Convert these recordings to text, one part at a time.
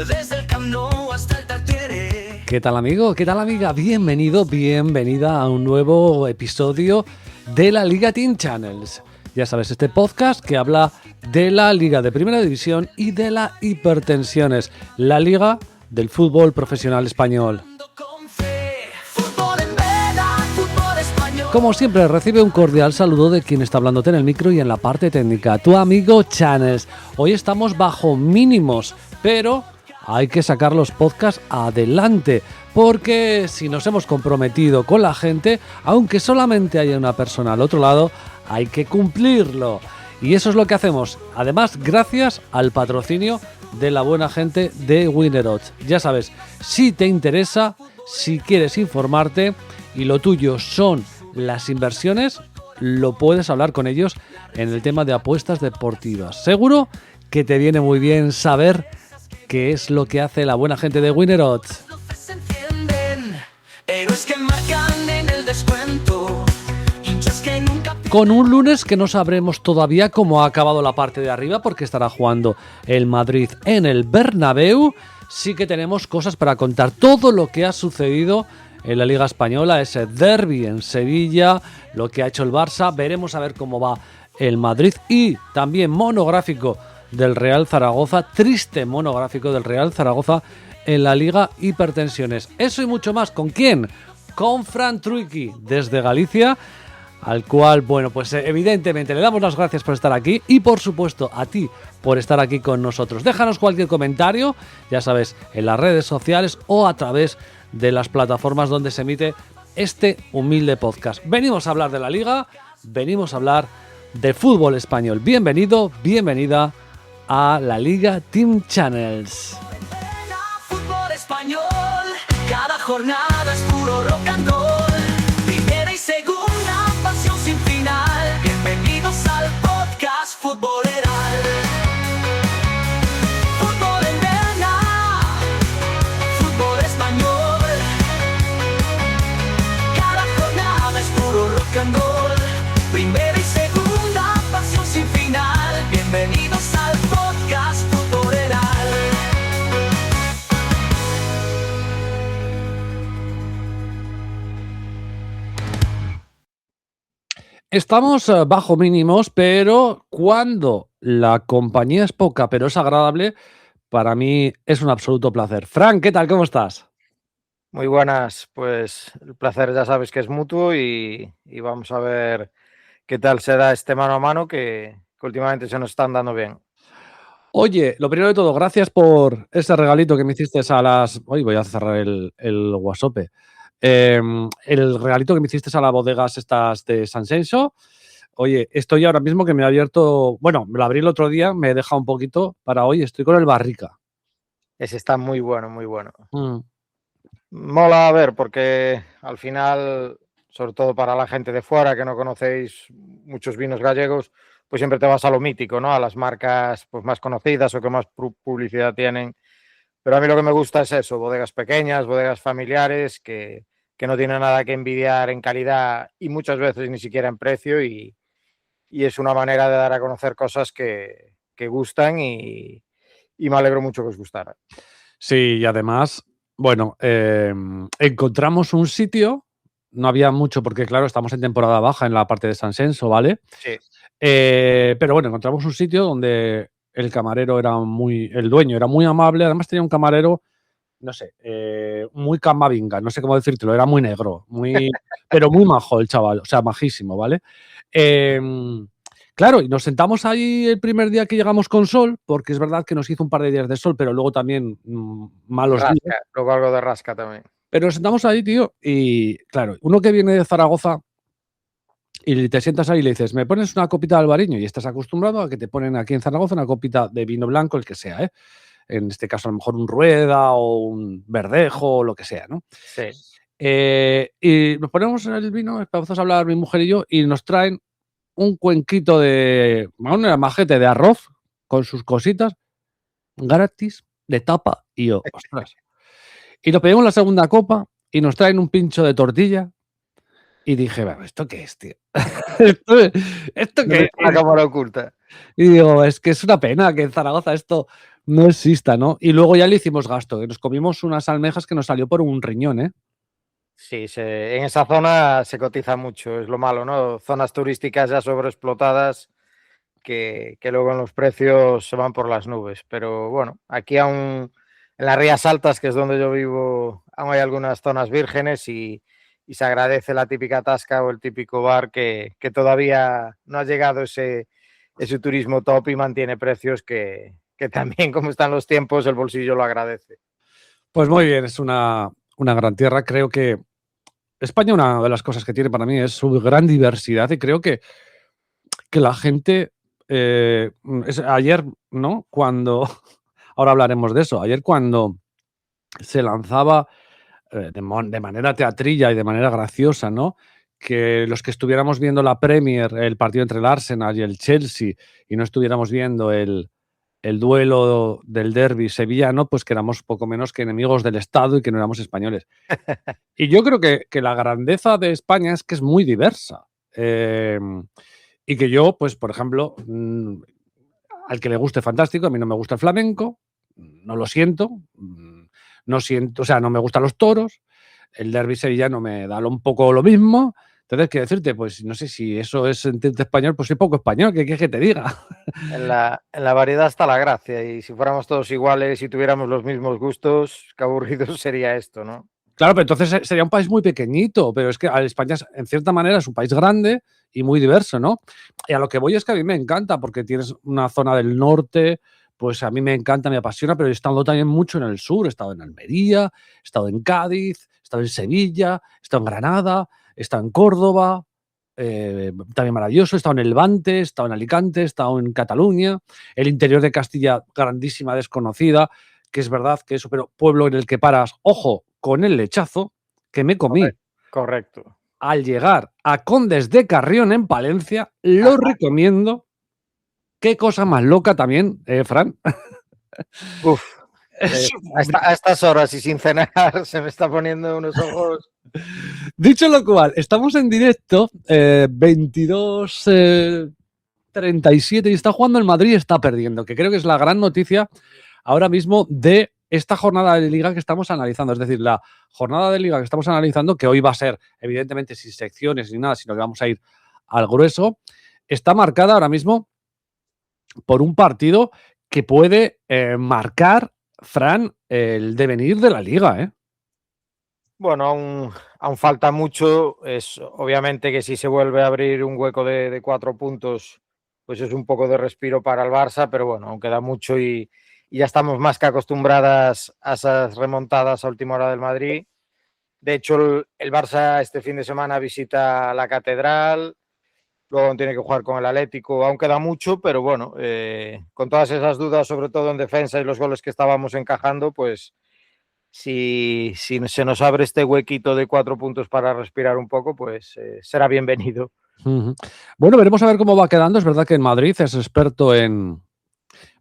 desde el Camp Nou hasta el Tartiere. ¿Qué tal, amigo? ¿Qué tal, amiga? Bienvenido, bienvenida a un nuevo episodio de la Liga Team Channels. Ya sabes, este podcast que habla de la Liga de Primera División y de la Hipertensiones, la Liga del Fútbol Profesional Español. Como siempre, recibe un cordial saludo de quien está hablándote en el micro y en la parte técnica, tu amigo Channels. Hoy estamos bajo mínimos, pero hay que sacar los podcasts adelante, porque si nos hemos comprometido con la gente, aunque solamente haya una persona al otro lado, hay que cumplirlo. Y eso es lo que hacemos, además gracias al patrocinio de la buena gente de Winner Odds. Ya sabes, si te interesa, si quieres informarte y lo tuyo son las inversiones, lo puedes hablar con ellos en el tema de apuestas deportivas. Seguro que te viene muy bien saber qué es lo que hace la buena gente de Winner Odds. Con un lunes que no sabremos todavía cómo ha acabado la parte de arriba, porque estará jugando el Madrid en el Bernabéu, sí que tenemos cosas para contar. Todo lo que ha sucedido en la Liga Española, ese derbi en Sevilla, lo que ha hecho el Barça, veremos a ver cómo va el Madrid y también monográfico del Real Zaragoza, triste monográfico del Real Zaragoza en la Liga Hipertensiones. Eso y mucho más. ¿Con quién? Con Fran Truiki desde Galicia, al cual, bueno, pues evidentemente le damos las gracias por estar aquí y por supuesto a ti por estar aquí con nosotros. Déjanos cualquier comentario, ya sabes, en las redes sociales o a través de las plataformas donde se emite este humilde podcast. Venimos a hablar de la Liga, venimos a hablar de fútbol español. Bienvenido, bienvenida a la Liga Team Channels. Fútbol español, cada jornada es puro rock and roll. Primera y segunda, pasión sin final. Bienvenidos al podcast futbolero. Fútbol en Berna, fútbol español. Cada jornada es puro rock and roll. Primera y segunda, pasión sin final. Bienvenidos al podcast futbolero. Estamos bajo mínimos, pero cuando la compañía es poca, pero es agradable, para mí es un absoluto placer. Fran, ¿qué tal? ¿Cómo estás? Muy buenas, pues el placer ya sabes que es mutuo y vamos a ver qué tal se da este mano a mano que últimamente se nos están dando bien. Oye, lo primero de todo, gracias por ese regalito que me hiciste a las... Hoy voy a cerrar el WhatsApp. El regalito que me hiciste a las bodegas estas de San Senso. Oye, estoy ahora mismo que me he abierto... Bueno, me lo abrí el otro día, me he dejado un poquito para hoy. Estoy con el Barrica. Ese está muy bueno, muy bueno. Mm. Mola a ver porque al final, sobre todo para la gente de fuera que no conocéis muchos vinos gallegos, pues siempre te vas a lo mítico, ¿no? A las marcas pues más conocidas o que más publicidad tienen. Pero a mí lo que me gusta es eso, bodegas pequeñas, bodegas familiares, que no tienen nada que envidiar en calidad y muchas veces ni siquiera en precio y es una manera de dar a conocer cosas que gustan y me alegro mucho que os gustara. Sí, y además, bueno, encontramos un sitio, no había mucho porque claro, estamos en temporada baja en la parte de San Senso, ¿vale? Sí. Pero bueno, encontramos un sitio donde el camarero era el dueño era muy amable, además tenía un camarero, no sé, muy camavinga, no sé cómo decírtelo, era muy negro, pero muy majo el chaval, o sea, majísimo, ¿vale? Claro, y nos sentamos ahí el primer día que llegamos con sol, porque es verdad que nos hizo un par de días de sol, pero luego también malos Rasca, días. luego algo de rasca también. Pero nos sentamos ahí, tío, y claro, uno que viene de Zaragoza y te sientas ahí y le dices, ¿me pones una copita de albariño? Y estás acostumbrado a que te ponen aquí en Zaragoza una copita de vino blanco, el que sea, ¿eh? En este caso, a lo mejor un Rueda o un Verdejo o lo que sea, ¿no? Sí. Y nos ponemos en el vino, empezamos a hablar mi mujer y yo, y nos traen un cuenquito de, una majete de arroz con sus cositas, gratis, de tapa, y yo, ostras. Y nos pedimos la segunda copa y nos traen un pincho de tortilla. Y dije, bueno, ¿esto qué es, tío? ¿Esto qué es? Una cámara oculta. Y digo, es que es una pena que en Zaragoza esto no exista, ¿no? Y luego ya le hicimos gasto, que nos comimos unas almejas que nos salió por un riñón, ¿eh? Sí, en esa zona se cotiza mucho, es lo malo, ¿no? Zonas turísticas ya sobreexplotadas que luego en los precios se van por las nubes. Pero bueno, aquí aún en las Rías Altas, que es donde yo vivo, aún hay algunas zonas vírgenes y se agradece la típica tasca o el típico bar que todavía no ha llegado ese turismo top y mantiene precios que también, como están los tiempos, el bolsillo lo agradece. Pues muy bien, es una gran tierra. Creo que España, una de las cosas que tiene para mí es su gran diversidad y creo que la gente, ayer, ¿no? Cuando, ahora hablaremos de eso, ayer cuando se lanzaba de manera teatrilla y de manera graciosa, ¿no? Que los que estuviéramos viendo la Premier, el partido entre el Arsenal y el Chelsea, y no estuviéramos viendo el duelo del derbi sevillano, pues que éramos poco menos que enemigos del Estado y que no éramos españoles. Y yo creo que la grandeza de España es que es muy diversa. Y que yo, pues, por ejemplo, al que le guste, fantástico. A mí no me gusta el flamenco, no lo siento. No siento, o sea, no me gustan los toros. El derbi sevillano me da un poco lo mismo. Entonces, quiero decirte, pues no sé si eso es sentirte español, pues soy poco español, ¿qué quieres que te diga? En la variedad está la gracia y si fuéramos todos iguales y tuviéramos los mismos gustos, qué aburrido sería esto, ¿no? Claro, pero entonces sería un país muy pequeñito, pero es que España, en cierta manera, es un país grande y muy diverso, ¿no? Y a lo que voy es que a mí me encanta, porque tienes una zona del norte, pues a mí me encanta, me apasiona, pero he estado también mucho en el sur, he estado en Almería, he estado en Cádiz, he estado en Sevilla, he estado en Granada, he estado en Córdoba, también maravilloso, he estado en el Levante, he estado en Alicante, he estado en Cataluña, el interior de Castilla, grandísima, desconocida, que es verdad que eso, pero pueblo en el que paras, ojo, con el lechazo que me comí Correcto. al llegar a Condes de Carrión en Palencia, lo Ajá. recomiendo. Qué cosa más loca también, Fran. Uf, Es a estas horas y sin cenar se me está poniendo unos ojos. Dicho lo cual, estamos en directo, 22, 37 y está jugando el Madrid y está perdiendo, que creo que es la gran noticia ahora mismo de esta jornada de Liga que estamos analizando. Es decir, la jornada de Liga que estamos analizando, que hoy va a ser, evidentemente, sin secciones ni nada, sino que vamos a ir al grueso, está marcada ahora mismo por un partido que puede marcar, Fran, el devenir de la Liga, ¿eh? Bueno, aún falta mucho. Es obviamente que si se vuelve a abrir un hueco de 4 puntos, pues es un poco de respiro para el Barça, pero bueno, aún queda mucho y ya estamos más que acostumbradas a esas remontadas a última hora del Madrid. De hecho, el Barça este fin de semana visita la Catedral, luego tiene que jugar con el Atlético, aún queda mucho, pero bueno, con todas esas dudas, sobre todo en defensa y los goles que estábamos encajando, pues si se nos abre este huequito de 4 puntos para respirar un poco, pues será bienvenido. Ujú. Bueno, veremos a ver cómo va quedando. Es verdad que en Madrid es experto en,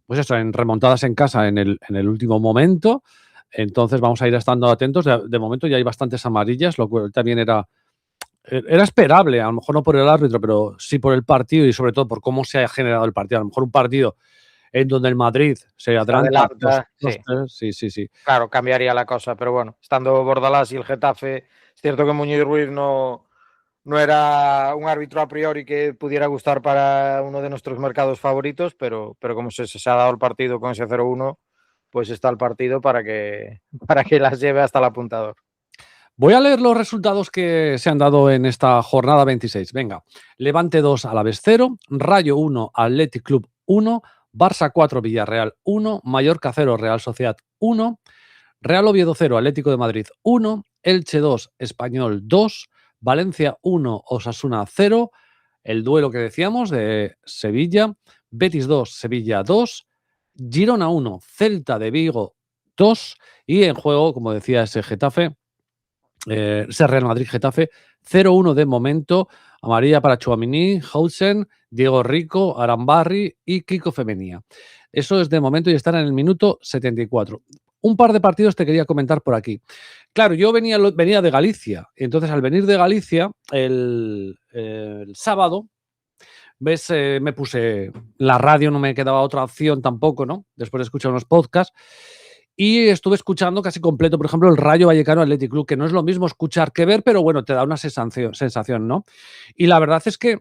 pues eso, en remontadas en casa en el último momento. Entonces vamos a ir estando atentos. De momento ya hay bastantes amarillas, lo cual también era esperable, a lo mejor no por el árbitro, pero sí por el partido y sobre todo por cómo se ha generado el partido. A lo mejor un partido en donde el Madrid se Se adelanta adelanta, sí. 2-3, sí, sí, sí. Claro, cambiaría la cosa, pero bueno, estando Bordalás y el Getafe, es cierto que Muñoz Ruiz no era un árbitro a priori que pudiera gustar para uno de nuestros mercados favoritos, pero como se ha dado el partido con ese 0-1, pues está el partido para que las lleve hasta el apuntador. Voy a leer los resultados que se han dado en esta jornada 26. Venga, Levante 2, Alavés 0, Rayo 1, Athletic Club 1, Barça 4, Villarreal 1, Mallorca 0, Real Sociedad 1, Real Oviedo 0, Atlético de Madrid 1, Elche 2, Español 2, Valencia 1, Osasuna 0, el duelo que decíamos de Sevilla, Betis 2, Sevilla 2, Girona 1, Celta de Vigo 2 y en juego, como decía ese Getafe, ese Real Madrid-Getafe 0-1 de momento, amarilla para Tchouaméni, Hausen, Diego Rico, Arambarri y Kiko Femenía. Eso es de momento y están en el minuto 74. Un par de partidos te quería comentar por aquí. Claro, yo venía de Galicia, entonces al venir de Galicia el sábado ¿ves? Me puse la radio, no me quedaba otra opción tampoco, ¿no? Después de escuchar unos podcasts. Y estuve escuchando casi completo, por ejemplo, el Rayo Vallecano Athletic Club, que no es lo mismo escuchar que ver, pero bueno, te da una sensación, ¿no? Y la verdad es que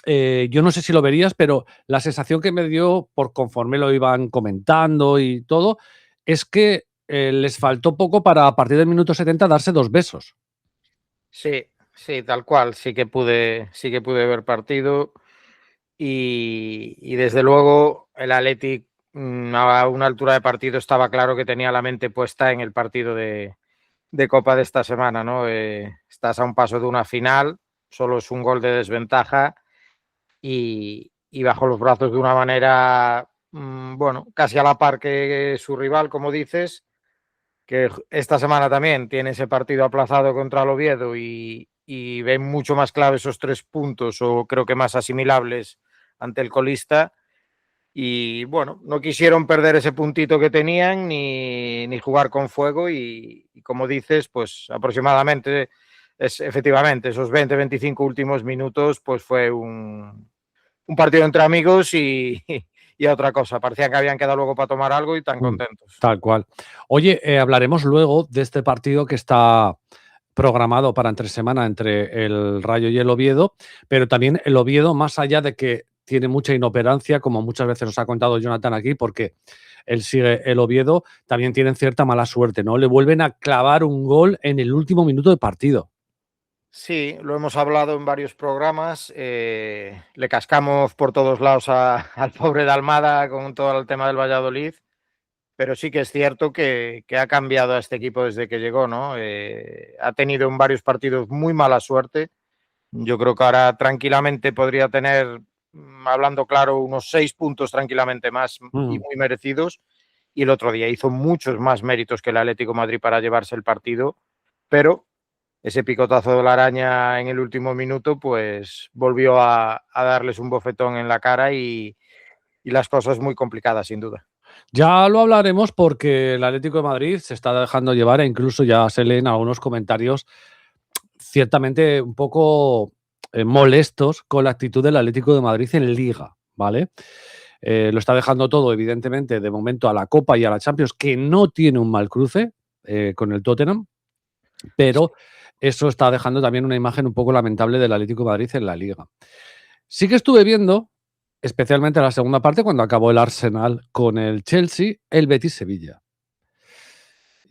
yo no sé si lo verías, pero la sensación que me dio por conforme lo iban comentando y todo, es que les faltó poco para a partir del minuto 70 darse 2 besos. Sí, sí, tal cual. Sí que pude ver partido y desde luego el Athletic a una altura de partido estaba claro que tenía la mente puesta en el partido de Copa de esta semana, ¿no? Estás a un paso de una final, solo es un gol de desventaja y bajo los brazos de una manera, bueno, casi a la par que su rival, como dices, que esta semana también tiene ese partido aplazado contra el Oviedo y ven mucho más clave esos 3 puntos, o creo que más asimilables ante el colista. Y bueno, no quisieron perder ese puntito que tenían ni jugar con fuego y como dices, pues aproximadamente efectivamente esos 20-25 últimos minutos pues fue un partido entre amigos y otra cosa. Parecía que habían quedado luego para tomar algo y tan contentos. Tal cual. Oye, hablaremos luego de este partido que está programado para entre semana entre el Rayo y el Oviedo, pero también el Oviedo, más allá de que tiene mucha inoperancia, como muchas veces nos ha contado Jonathan aquí, porque él sigue el Oviedo, también tienen cierta mala suerte, ¿no? Le vuelven a clavar un gol en el último minuto de partido. Sí, lo hemos hablado en varios programas. Le cascamos por todos lados al pobre de Almada con todo el tema del Valladolid, pero sí que es cierto que ha cambiado a este equipo desde que llegó, ¿no? Ha tenido en varios partidos muy mala suerte. Yo creo que ahora tranquilamente podría tener, hablando claro, unos 6 puntos tranquilamente más y muy merecidos. Y el otro día hizo muchos más méritos que el Atlético de Madrid para llevarse el partido, pero ese picotazo de la araña en el último minuto, pues volvió a darles un bofetón en la cara y las cosas muy complicadas, sin duda. Ya lo hablaremos porque el Atlético de Madrid se está dejando llevar e incluso ya se leen algunos comentarios ciertamente un poco molestos con la actitud del Atlético de Madrid en Liga, ¿vale? Lo está dejando todo, evidentemente, de momento a la Copa y a la Champions, que no tiene un mal cruce con el Tottenham, pero eso está dejando también una imagen un poco lamentable del Atlético de Madrid en la Liga. Sí que estuve viendo, especialmente en la segunda parte, cuando acabó el Arsenal con el Chelsea, el Betis-Sevilla.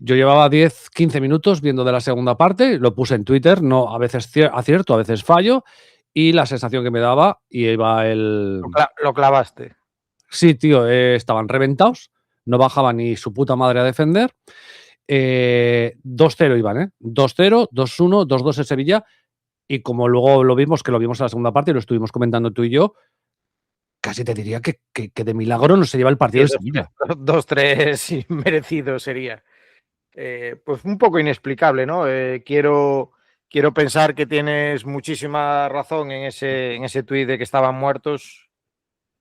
Yo llevaba 10, 15 minutos viendo de la segunda parte, lo puse en Twitter, no, a veces acierto, a veces fallo, y la sensación que me daba, y iba el... Lo clavaste. Sí, tío, estaban reventados, no bajaba ni su puta madre a defender. 2-0 iban, ¿eh? 2-0, 2-1, 2-2 en Sevilla, y como luego lo vimos, que lo vimos en la segunda parte y lo estuvimos comentando tú y yo, casi te diría que de milagro no se lleva el partido de Sevilla. 2-3 merecido sería. Pues un poco inexplicable, ¿no? Quiero pensar que tienes muchísima razón en ese tuit de que estaban muertos.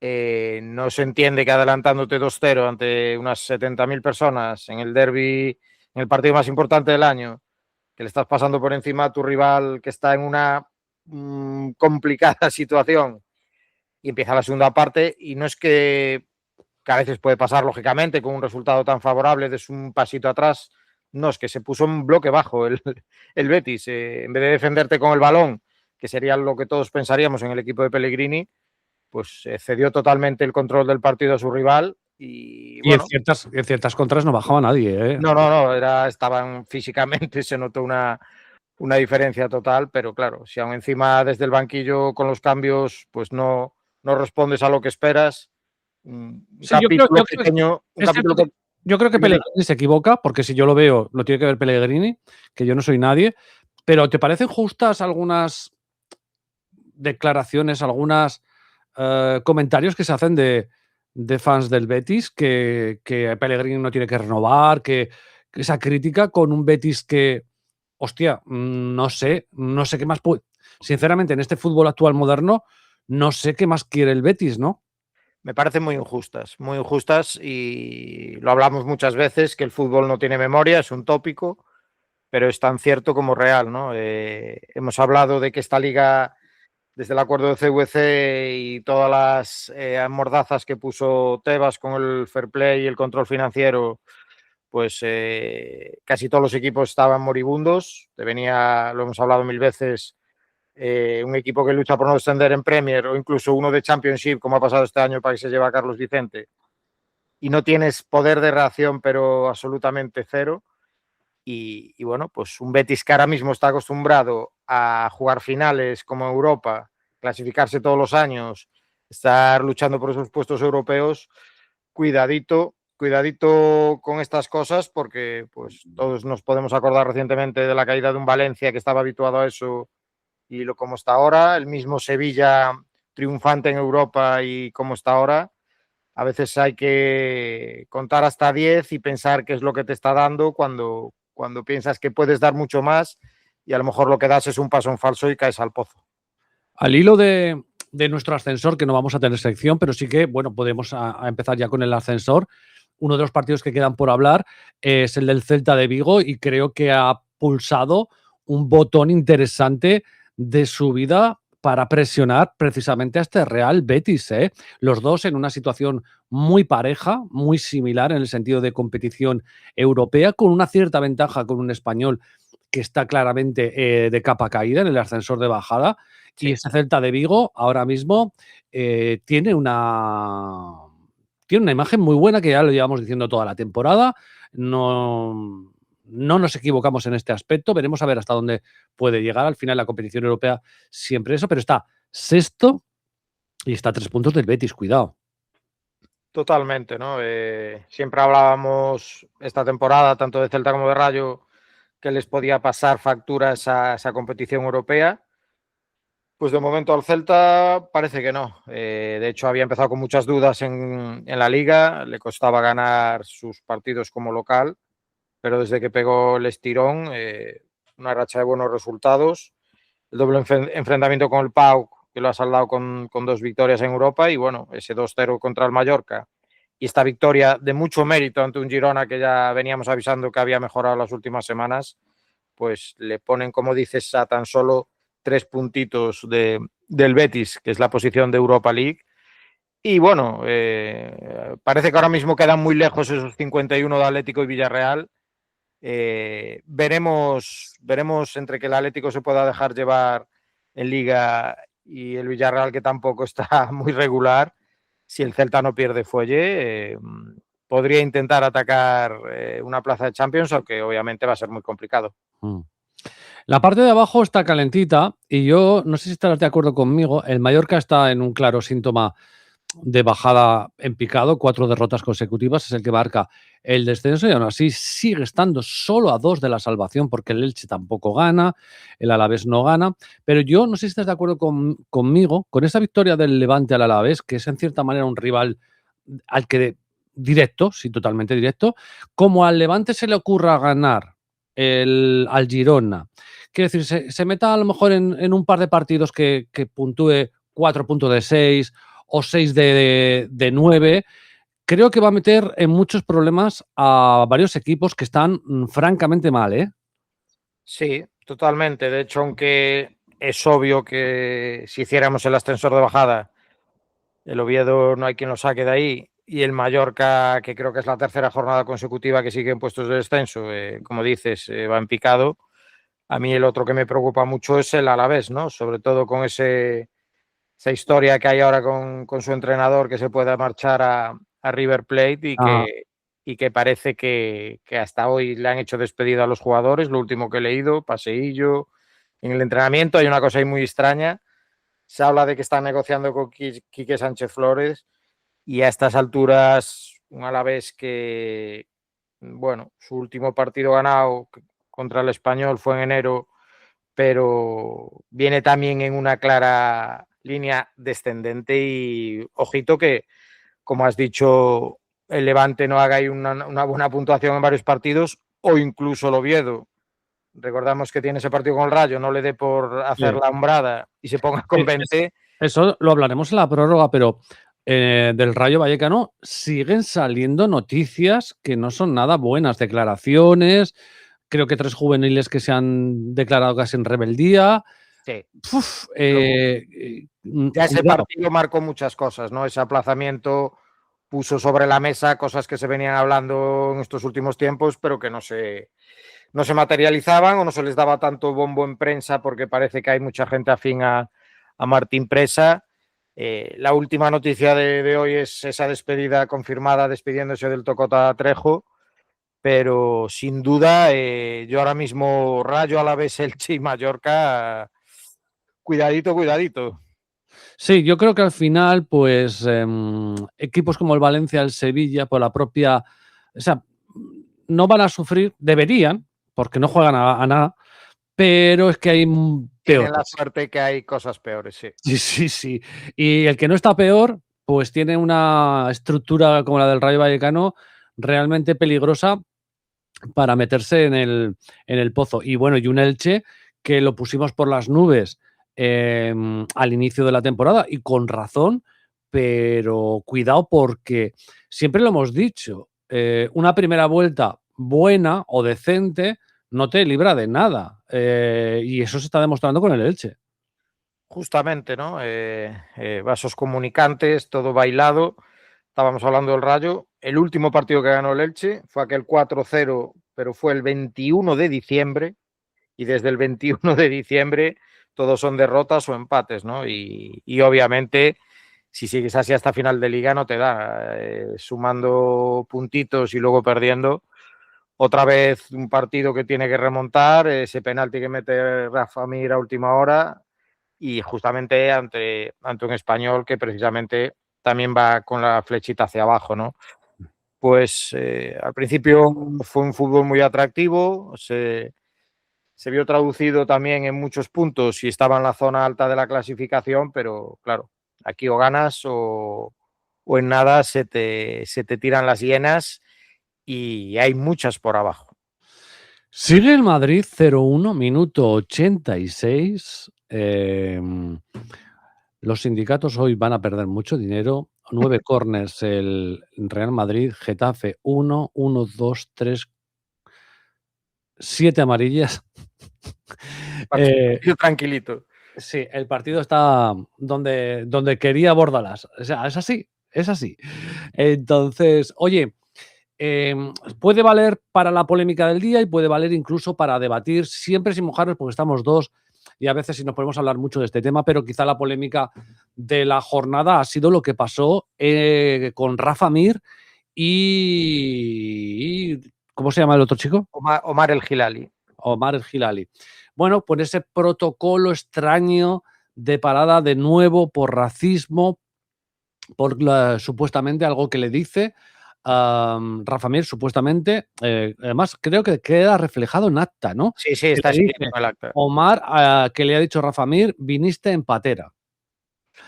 No se entiende que adelantándote 2-0 ante unas 70.000 personas en el derbi, en el partido más importante del año, que le estás pasando por encima a tu rival que está en una complicada situación y empieza la segunda parte y no es que a veces puede pasar lógicamente con un resultado tan favorable, des un pasito atrás, no, es que se puso en bloque bajo el Betis, en vez de defenderte con el balón, que sería lo que todos pensaríamos en el equipo de Pellegrini, pues cedió totalmente el control del partido a su rival y bueno. En ciertas contras no bajaba nadie, ¿eh? No, estaban físicamente, se notó una diferencia total, pero claro, si aún encima desde el banquillo con los cambios, pues no respondes a lo que esperas. Sí, yo creo que Pellegrini se equivoca, porque si yo lo veo, lo tiene que ver Pellegrini, que yo no soy nadie. Pero ¿te parecen justas algunas declaraciones, algunos comentarios que se hacen de fans del Betis, que Pellegrini no tiene que renovar, que esa crítica con un Betis que, hostia, no sé qué más puede... Sinceramente, en este fútbol actual moderno, no sé qué más quiere el Betis, ¿no? Me parecen muy injustas y lo hablamos muchas veces, que el fútbol no tiene memoria, es un tópico, pero es tan cierto como real, ¿no? Hemos hablado de que esta liga desde el acuerdo de CVC y todas las mordazas que puso Tebas con el fair play y el control financiero, pues casi todos los equipos estaban moribundos. Te venía, lo hemos hablado mil veces, un equipo que lucha por no descender en Premier o incluso uno de Championship, como ha pasado este año para que se lleva a Carlos Vicente, y no tienes poder de reacción, pero absolutamente cero. Y bueno, pues un Betis que ahora mismo está acostumbrado a jugar finales como Europa, clasificarse todos los años, estar luchando por esos puestos europeos, cuidadito con estas cosas, porque pues todos nos podemos acordar recientemente de la caída de un Valencia que estaba habituado a eso y lo como está ahora, el mismo Sevilla triunfante en Europa y como está ahora. A veces hay que contar hasta 10 y pensar qué es lo que te está dando cuando piensas que puedes dar mucho más y a lo mejor lo que das es un paso en falso y caes al pozo. Al hilo de nuestro ascensor, que no vamos a tener sección, pero sí que, bueno, podemos a empezar ya con el ascensor. Uno de los partidos que quedan por hablar es el del Celta de Vigo y creo que ha pulsado un botón interesante de subida para presionar precisamente a este Real Betis, ¿eh? Los dos en una situación muy pareja, muy similar en el sentido de competición europea, con una cierta ventaja con un Español que está claramente de capa caída en el ascensor de bajada. Sí. Y ese Celta de Vigo ahora mismo tiene una imagen muy buena, que ya lo llevamos diciendo toda la temporada. No nos equivocamos en este aspecto. Veremos a ver hasta dónde puede llegar. Al final la competición europea siempre eso, pero está sexto y está a 3 puntos del Betis, cuidado. Totalmente, ¿no? Siempre hablábamos esta temporada, tanto de Celta como de Rayo, que les podía pasar facturas a esa competición europea. Pues de momento al Celta parece que no. De hecho, había empezado con muchas dudas en la Liga, le costaba ganar sus partidos como local, pero desde que pegó el estirón, una racha de buenos resultados, el doble enfrentamiento con el PAOK, que lo ha saldado con 2 victorias en Europa, y bueno, ese 2-0 contra el Mallorca, y esta victoria de mucho mérito ante un Girona que ya veníamos avisando que había mejorado las últimas semanas, pues le ponen, como dices, a tan solo 3 puntitos del Betis, que es la posición de Europa League. Y bueno, parece que ahora mismo quedan muy lejos esos 51 de Atlético y Villarreal. Veremos entre que el Atlético se pueda dejar llevar en Liga y el Villarreal, que tampoco está muy regular, si el Celta no pierde fuelle, podría intentar atacar una plaza de Champions, aunque obviamente va a ser muy complicado. La parte de abajo está calentita y yo no sé si estarás de acuerdo conmigo. El Mallorca está en un claro síntoma de bajada en picado, 4 derrotas consecutivas, es el que marca el descenso y aún así sigue estando solo a 2 de la salvación, porque el Elche tampoco gana, el Alavés no gana, pero yo no sé si estás de acuerdo conmigo, con esa victoria del Levante al Alavés, que es en cierta manera un rival al que directo, sí, totalmente directo, como al Levante se le ocurra ganar al Girona, quiero decir, se meta a lo mejor en un par de partidos que puntúe 4 puntos de 6 o 6 de 9, creo que va a meter en muchos problemas a varios equipos que están francamente mal, ¿eh? Sí, totalmente. De hecho, aunque es obvio que si hiciéramos el ascensor de bajada, el Oviedo no hay quien lo saque de ahí, y el Mallorca, que creo que es la tercera jornada consecutiva que sigue en puestos de descenso, como dices, va en picado. A mí el otro que me preocupa mucho es el Alavés, ¿no? Sobre todo con esa historia que hay ahora con su entrenador, que se pueda marchar a River Plate y que parece que hasta hoy le han hecho despedida a los jugadores. Lo último que he leído, paseillo. En el entrenamiento hay una cosa ahí muy extraña. Se habla de que están negociando con Quique Sánchez Flores, y a estas alturas un Alavés que, bueno, su último partido ganado contra el Español fue en enero, pero viene también en una clara línea descendente y ojito que, como has dicho, el Levante no haga ahí una buena puntuación en varios partidos, o incluso el Oviedo. Recordamos que tiene ese partido con el Rayo, no le dé por hacer la hombrada y se ponga con 20. Eso lo hablaremos en la prórroga, pero del Rayo Vallecano siguen saliendo noticias que no son nada buenas, declaraciones, creo que 3 juveniles que se han declarado casi en rebeldía. Sí. Uf, Ya ese cuidado. partido marcó muchas cosas, ¿no? Ese aplazamiento puso sobre la mesa cosas que se venían hablando en estos últimos tiempos, pero que no se materializaban o no se les daba tanto bombo en prensa porque parece que hay mucha gente afín a Martín Presa. La última noticia de hoy es esa despedida confirmada, despidiéndose del Tocota Trejo, pero sin duda yo ahora mismo Rayo, Alavés, Elche y Mallorca, cuidadito, cuidadito. Sí, yo creo que al final, pues, equipos como el Valencia, el Sevilla, por la propia. O sea, no van a sufrir, deberían, porque no juegan a nada, pero es que hay Tienen la peores. suerte que hay cosas peores, sí. Sí, sí, sí. Y el que no está peor, pues tiene una estructura como la del Rayo Vallecano realmente peligrosa para meterse en el pozo. Y bueno, y un Elche que lo pusimos por las nubes al inicio de la temporada y con razón, pero cuidado porque siempre lo hemos dicho, una primera vuelta buena o decente no te libra de nada. Y eso se está demostrando con el Elche. Justamente, ¿no? Vasos comunicantes, todo bailado. Estábamos hablando del Rayo. El último partido que ganó el Elche fue aquel 4-0, pero fue el 21 de diciembre. Y desde el 21 de diciembre todos son derrotas o empates, ¿no? Y obviamente, si sigues así hasta final de liga, no te da. Sumando puntitos y luego perdiendo. Otra vez un partido que tiene que remontar, ese penalti que mete Rafa Mir a última hora y justamente ante un Español que precisamente también va con la flechita hacia abajo, ¿no? Pues al principio fue un fútbol muy atractivo, se vio traducido también en muchos puntos y estaba en la zona alta de la clasificación, pero claro, aquí o ganas o en nada se te tiran las hienas y hay muchas por abajo. Sigue el Madrid 0-1, minuto 86. Los sindicatos hoy van a perder mucho dinero. 9 corners el Real Madrid, Getafe 1, 1, 2, 3, 7 amarillas. Partido tranquilito. Sí, el partido está donde quería Bordalás. O sea, es así, es así. Entonces, oye, puede valer para la polémica del día y puede valer incluso para debatir, siempre sin mojarnos, porque estamos dos y a veces sí nos podemos hablar mucho de este tema, pero quizá la polémica de la jornada ha sido lo que pasó con Rafa Mir y ¿cómo se llama el otro chico? Omar El Hilali. Omar El Hilali. Bueno, pues ese protocolo extraño de parada de nuevo por racismo, por supuestamente algo que le dice Rafa Mir, supuestamente, además creo que queda reflejado en acta, ¿no? Sí, sí, Que está le escrito dice en el acta. Omar, que le ha dicho Rafa Mir, viniste en patera.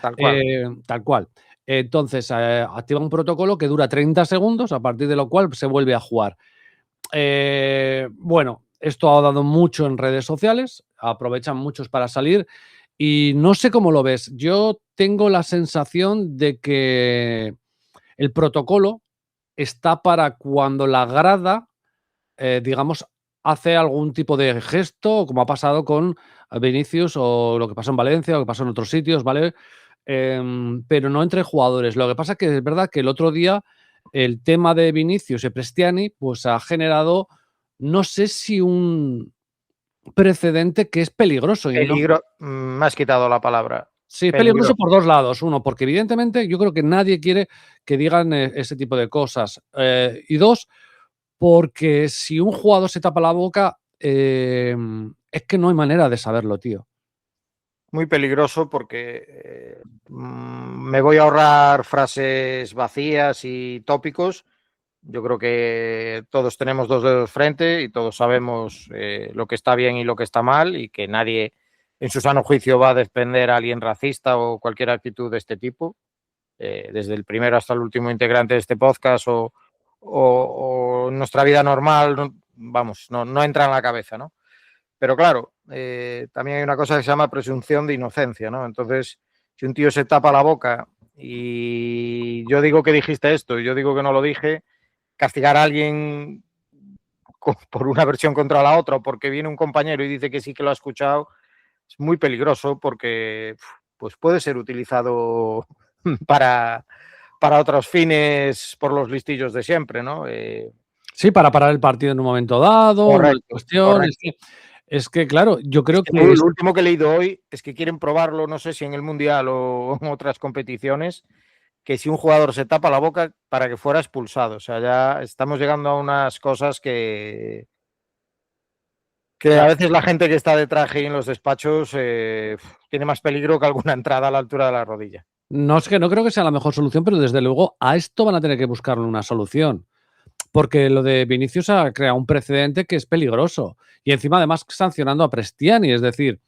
Tal cual. Tal cual. Entonces, activa un protocolo que dura 30 segundos, a partir de lo cual se vuelve a jugar. Bueno, esto ha dado mucho en redes sociales, aprovechan muchos para salir y no sé cómo lo ves. Yo tengo la sensación de que el protocolo está para cuando la grada, digamos, hace algún tipo de gesto, como ha pasado con Vinicius o lo que pasó en Valencia o lo que pasó en otros sitios, ¿vale? Pero no entre jugadores. Lo que pasa es que es verdad que el otro día el tema de Vinicius y Prestiani pues ha generado, no sé si un precedente que es peligroso. Y no, Peligro, me has quitado la palabra. sí, es peligroso Peligro. por dos lados. Uno, porque evidentemente yo creo que nadie quiere que digan ese tipo de cosas. Y dos, porque si un jugador se tapa la boca, es que no hay manera de saberlo, tío. Muy peligroso porque me voy a ahorrar frases vacías y tópicos. Yo creo que todos tenemos dos dedos frente y todos sabemos lo que está bien y lo que está mal y que nadie en su sano juicio va a defender a alguien racista o cualquier actitud de este tipo, desde el primero hasta el último integrante de este podcast o nuestra vida normal, vamos, no entra en la cabeza, ¿no? Pero claro, también hay una cosa que se llama presunción de inocencia, ¿no? Entonces, si un tío se tapa la boca y yo digo que dijiste esto y yo digo que no lo dije, castigar a alguien por una versión contra la otra o porque viene un compañero y dice que sí que lo ha escuchado, es muy peligroso porque pues puede ser utilizado para, para otros fines por los listillos de siempre, ¿no? Sí, para parar el partido en un momento dado, una Correcto, cuestión. correcto. Es que, claro, yo Es creo que que lo último que he leído hoy es que quieren probarlo, no sé si en el Mundial o en otras competiciones, que si un jugador se tapa la boca para que fuera expulsado. O sea, ya estamos llegando a unas cosas que a claro, veces la gente que está de traje y en los despachos tiene más peligro que alguna entrada a la altura de la rodilla. no es que no creo que sea la mejor solución, pero desde luego a esto van a tener que buscarle una solución. Porque lo de Vinicius ha creado un precedente que es peligroso. Y encima, además, sancionando a Prestiani. Es decir,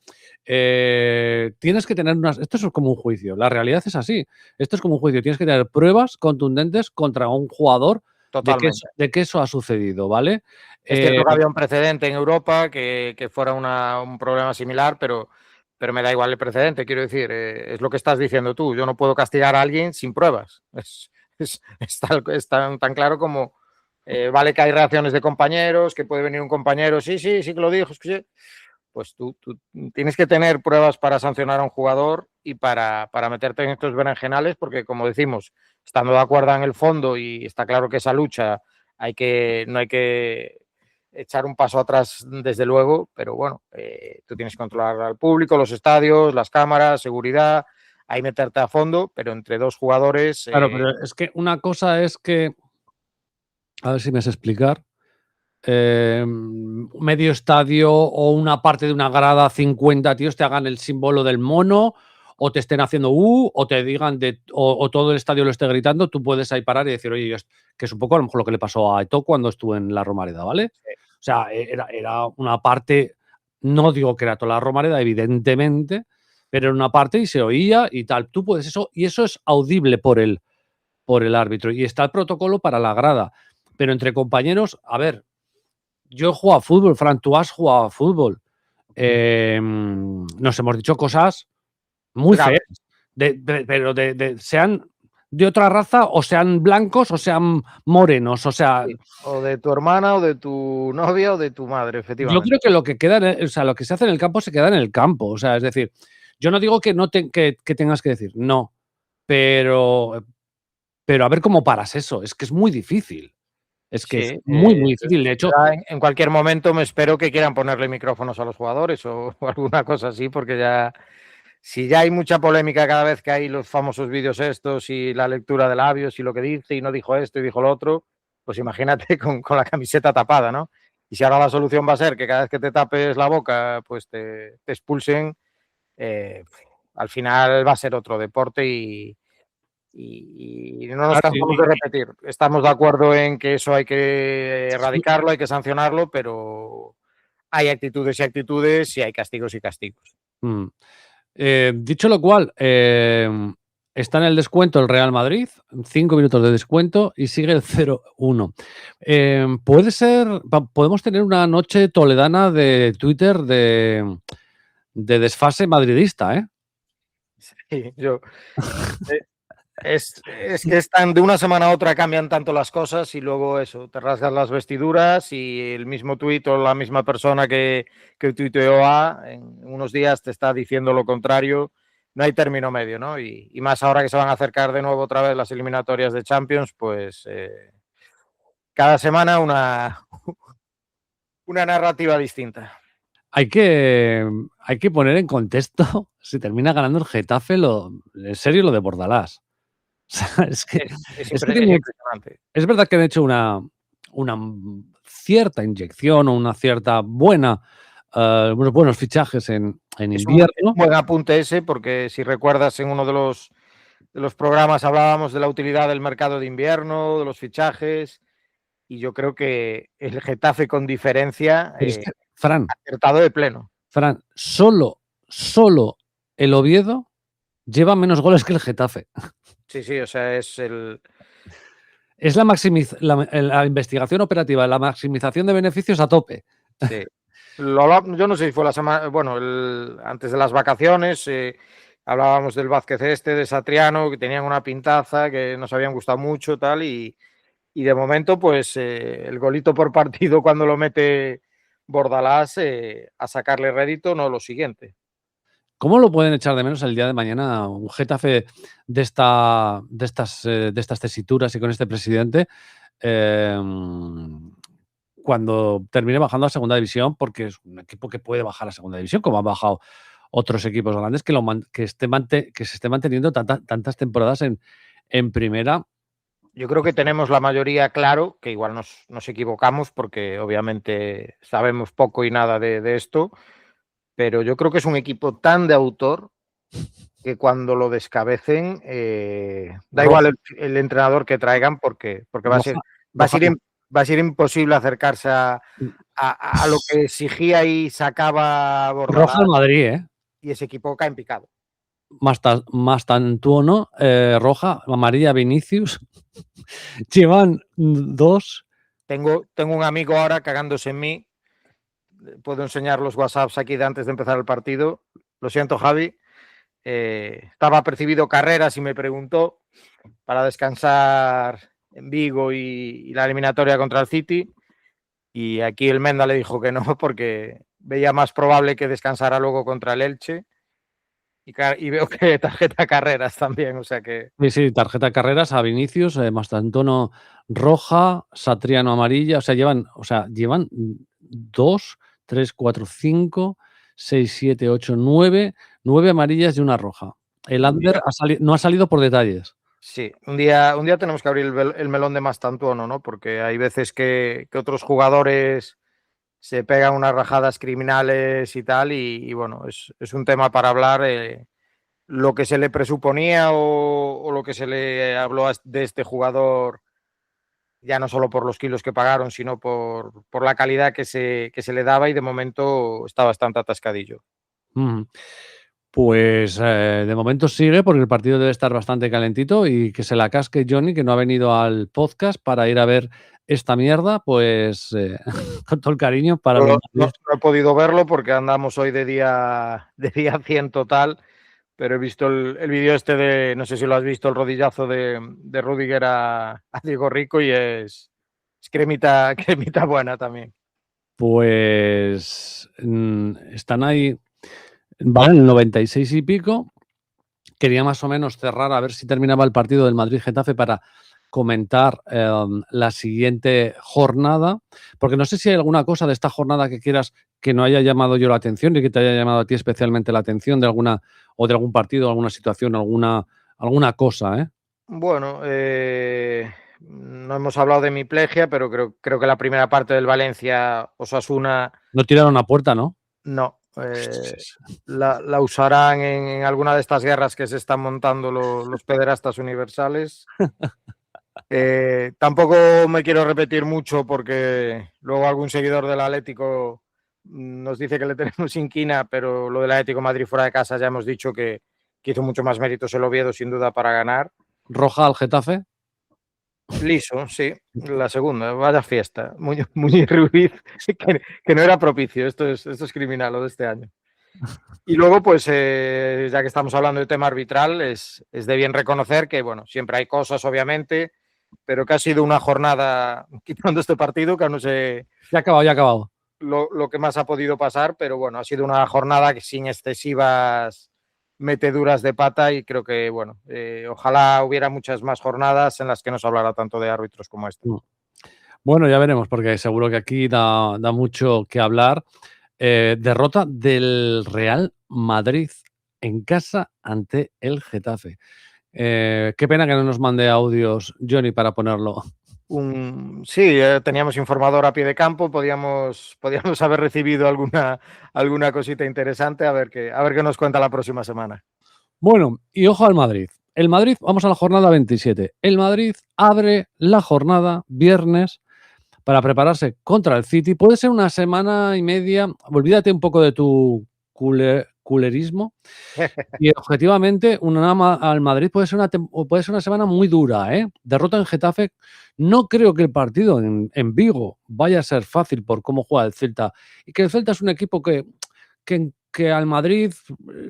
tienes que tener unas. Esto es como un juicio. La realidad es así. Esto es como un juicio. Tienes que tener pruebas contundentes contra un jugador Totalmente. de que eso ha sucedido, ¿vale? Es cierto que había un precedente en Europa que fuera un problema similar, pero me da igual el precedente. Quiero decir, es lo que estás diciendo tú. Yo no puedo castigar a alguien sin pruebas. Es tan claro como vale que hay reacciones de compañeros, que puede venir un compañero, sí que lo dijo, sí. Pues tú tienes que tener pruebas para sancionar a un jugador y para meterte en estos berenjenales, porque como decimos, estando de acuerdo en el fondo y está claro que esa lucha no hay que echar un paso atrás desde luego, pero bueno, tú tienes que controlar al público, los estadios, las cámaras, seguridad, ahí meterte a fondo, pero entre dos jugadores... Claro, pero es que una cosa es que. A ver si me sé explicar. Medio estadio o una parte de una grada, 50 tíos te hagan el símbolo del mono o te estén haciendo o te digan o todo el estadio lo esté gritando, tú puedes ahí parar y decir, oye, que es un poco a lo mejor lo que le pasó a Eto'o cuando estuvo en la Romareda, ¿vale? O sea, era una parte, no digo que era toda la Romareda, evidentemente, pero era una parte y se oía y tal. Tú puedes eso, y eso es audible por el árbitro. Y está el protocolo para la grada. Pero entre compañeros, a ver, yo he jugado a fútbol, Fran, tú has jugado a fútbol. Nos hemos dicho cosas muy Grave. feas, pero sean de otra raza, o sean blancos, o sean morenos, o sea. Sí. O de tu hermana, o de tu novia, o de tu madre, Yo efectivamente. creo que lo que queda, o sea, lo que se hace en el campo se queda en el campo. O sea, es decir, yo no digo que no que tengas que decir, no, pero a ver cómo paras eso. Es que es muy difícil. Es que es Sí, muy, muy difícil. De hecho, ya en cualquier momento me espero que quieran ponerle micrófonos a los jugadores o alguna cosa así, porque ya, si ya hay mucha polémica cada vez que hay los famosos vídeos estos y la lectura de labios y lo que dice y no dijo esto y dijo lo otro, pues imagínate con la camiseta tapada, ¿no? Y si ahora la solución va a ser que cada vez que te tapes la boca, pues te expulsen, eh, al final va a ser otro deporte y no nos claro, cansamos de repetir. Estamos de acuerdo en que eso hay que sí, erradicarlo, hay que sancionarlo, pero hay actitudes y actitudes y hay castigos y castigos. mm. Dicho lo cual, está en el descuento el Real Madrid, 5 minutos de descuento y sigue el 0-1. Puede ser, podemos tener una noche toledana de Twitter de desfase madridista, ¿eh? Sí, eh, es que están de una semana a otra cambian tanto las cosas y luego eso, te rasgas las vestiduras y el mismo tuit o la misma persona que tuiteó A en unos días te está diciendo lo contrario. No hay término medio, ¿no? Y más ahora que se van a acercar de nuevo otra vez las eliminatorias de Champions, pues cada semana una narrativa distinta. Hay que poner en contexto si termina ganando el Getafe, en serio lo de Bordalás. O sea, es que Es tiene. impresionante. Es verdad que han hecho una cierta inyección o una cierta unos buenos fichajes en Es invierno. un buen apunte ese, porque si recuerdas en uno de los programas hablábamos de la utilidad del mercado de invierno, de los fichajes, y yo creo que el Getafe con diferencia Pero es que, Fran, ha acertado de pleno. solo el Oviedo lleva menos goles que el Getafe. Sí, sí, o sea, es el... Es la investigación operativa, la maximización de beneficios a tope. Sí. Yo no sé si fue la semana, bueno, antes de las vacaciones, hablábamos del Vázquez de Satriano, que tenían una pintaza, que nos habían gustado mucho, tal, y de momento, pues el golito por partido cuando lo mete Bordalás a sacarle rédito, no lo siguiente. ¿Cómo lo pueden echar de menos el día de mañana un Getafe de estas tesituras y con este presidente cuando termine bajando a segunda división? Porque es un equipo que puede bajar a segunda división, como han bajado otros equipos grandes, que se esté manteniendo tantas temporadas en primera. Yo creo que tenemos la mayoría claro, que igual nos equivocamos porque obviamente sabemos poco y nada de esto, pero yo creo que es un equipo tan de autor que cuando lo descabecen, da igual el entrenador que traigan porque va a ser imposible acercarse a lo que exigía y sacaba Bordalás. Roja al Madrid, ¿eh? Y ese equipo cae en picado. Mastantuono, roja, amarilla Vinicius. Llevan 2. Tengo un amigo ahora cagándose en mí. Puedo enseñar los WhatsApps aquí de antes de empezar el partido. Lo siento, Javi. Estaba percibido Carreras y me preguntó para descansar en Vigo y la eliminatoria contra el City. Y aquí el Menda le dijo que no, porque veía más probable que descansara luego contra el Elche. Y veo que tarjeta Carreras también, o sea que... Sí, tarjeta Carreras a Vinicius, Mastantuono roja, Satriano amarilla, o sea, llevan 2, 3, 4, 5, 6, 7, 8, 9 amarillas y una roja. El Ander no ha salido por detalles. Sí, un día tenemos que abrir el melón de Mastantuono, ¿no? Porque hay veces que otros jugadores se pegan unas rajadas criminales y tal, y bueno, es un tema para hablar. Lo que se le presuponía o lo que se le habló de este jugador, ya no solo por los kilos que pagaron, sino por la calidad que se le daba, y de momento está bastante atascadillo. Pues de momento sigue, porque el partido debe estar bastante calentito, y que se la casque Johnny, que no ha venido al podcast para ir a ver esta mierda, pues con todo el cariño para no he podido verlo porque andamos hoy de día 100 total, pero he visto el vídeo este de, no sé si lo has visto, el rodillazo de Rudiger a Diego Rico, y es cremita buena también. Pues están ahí, vale, el 96 y pico. Quería más o menos cerrar a ver si terminaba el partido del Madrid-Getafe para comentar la siguiente jornada, porque no sé si hay alguna cosa de esta jornada que quieras que no haya llamado yo la atención y que te haya llamado a ti especialmente la atención de alguna, o de algún partido, alguna situación, alguna cosa, ¿eh? Bueno, no hemos hablado de mi plegia, pero creo que la primera parte del Valencia-Osasuna... No tiraron a puerta, ¿no? No. La usarán en alguna de estas guerras que se están montando los pederastas universales. Tampoco me quiero repetir mucho porque luego algún seguidor del Atlético nos dice que le tenemos inquina, pero lo del Atlético de Madrid fuera de casa ya hemos dicho que hizo mucho más méritos el Oviedo sin duda para ganar. ¿Roja al Getafe? Liso, sí, la segunda, vaya fiesta. Muy Ruiz, que no era propicio, esto es criminal lo de este año. Y luego, pues, ya que estamos hablando de tema arbitral, es de bien reconocer que, bueno, siempre hay cosas, obviamente, pero que ha sido una jornada, quitando este partido, que no sé... Ya ha acabado. Lo que más ha podido pasar, pero bueno, ha sido una jornada sin excesivas meteduras de pata, y creo que, bueno, ojalá hubiera muchas más jornadas en las que no se hablara tanto de árbitros como este. Bueno, ya veremos, porque seguro que aquí da mucho que hablar. Derrota del Real Madrid en casa ante el Getafe. Qué pena que no nos mande audios, Johnny, para ponerlo. Sí, teníamos informador a pie de campo, podíamos haber recibido alguna cosita interesante, a ver qué nos cuenta la próxima semana. Bueno, y ojo al Madrid. El Madrid, vamos a la jornada 27. El Madrid abre la jornada viernes para prepararse contra el City. Puede ser una semana y media, olvídate un poco de tu culerismo, y objetivamente al Madrid puede ser una semana muy dura, ¿eh? Derrota en Getafe. No creo que el partido en Vigo vaya a ser fácil por cómo juega el Celta, y que el Celta es un equipo que al Madrid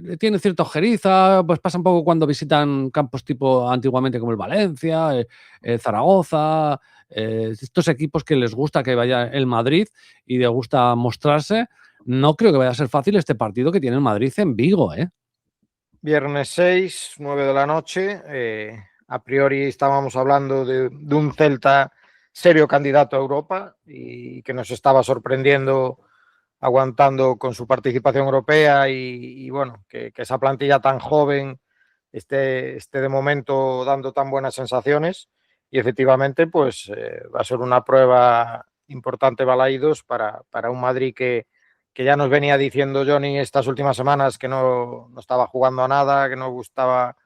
le tiene cierta ojeriza, pues pasa un poco cuando visitan campos tipo antiguamente como el Valencia, Zaragoza, estos equipos que les gusta que vaya el Madrid y les gusta mostrarse. No creo que vaya a ser fácil este partido que tiene el Madrid en Vigo, ¿eh? Viernes 6, 9 de la noche. A priori estábamos hablando de un Celta serio candidato a Europa y que nos estaba sorprendiendo aguantando con su participación europea y bueno, que esa plantilla tan joven esté de momento dando tan buenas sensaciones y efectivamente pues va a ser una prueba importante Balaídos para un Madrid que ya nos venía diciendo Johnny estas últimas semanas que no estaba jugando a nada, que no gustaba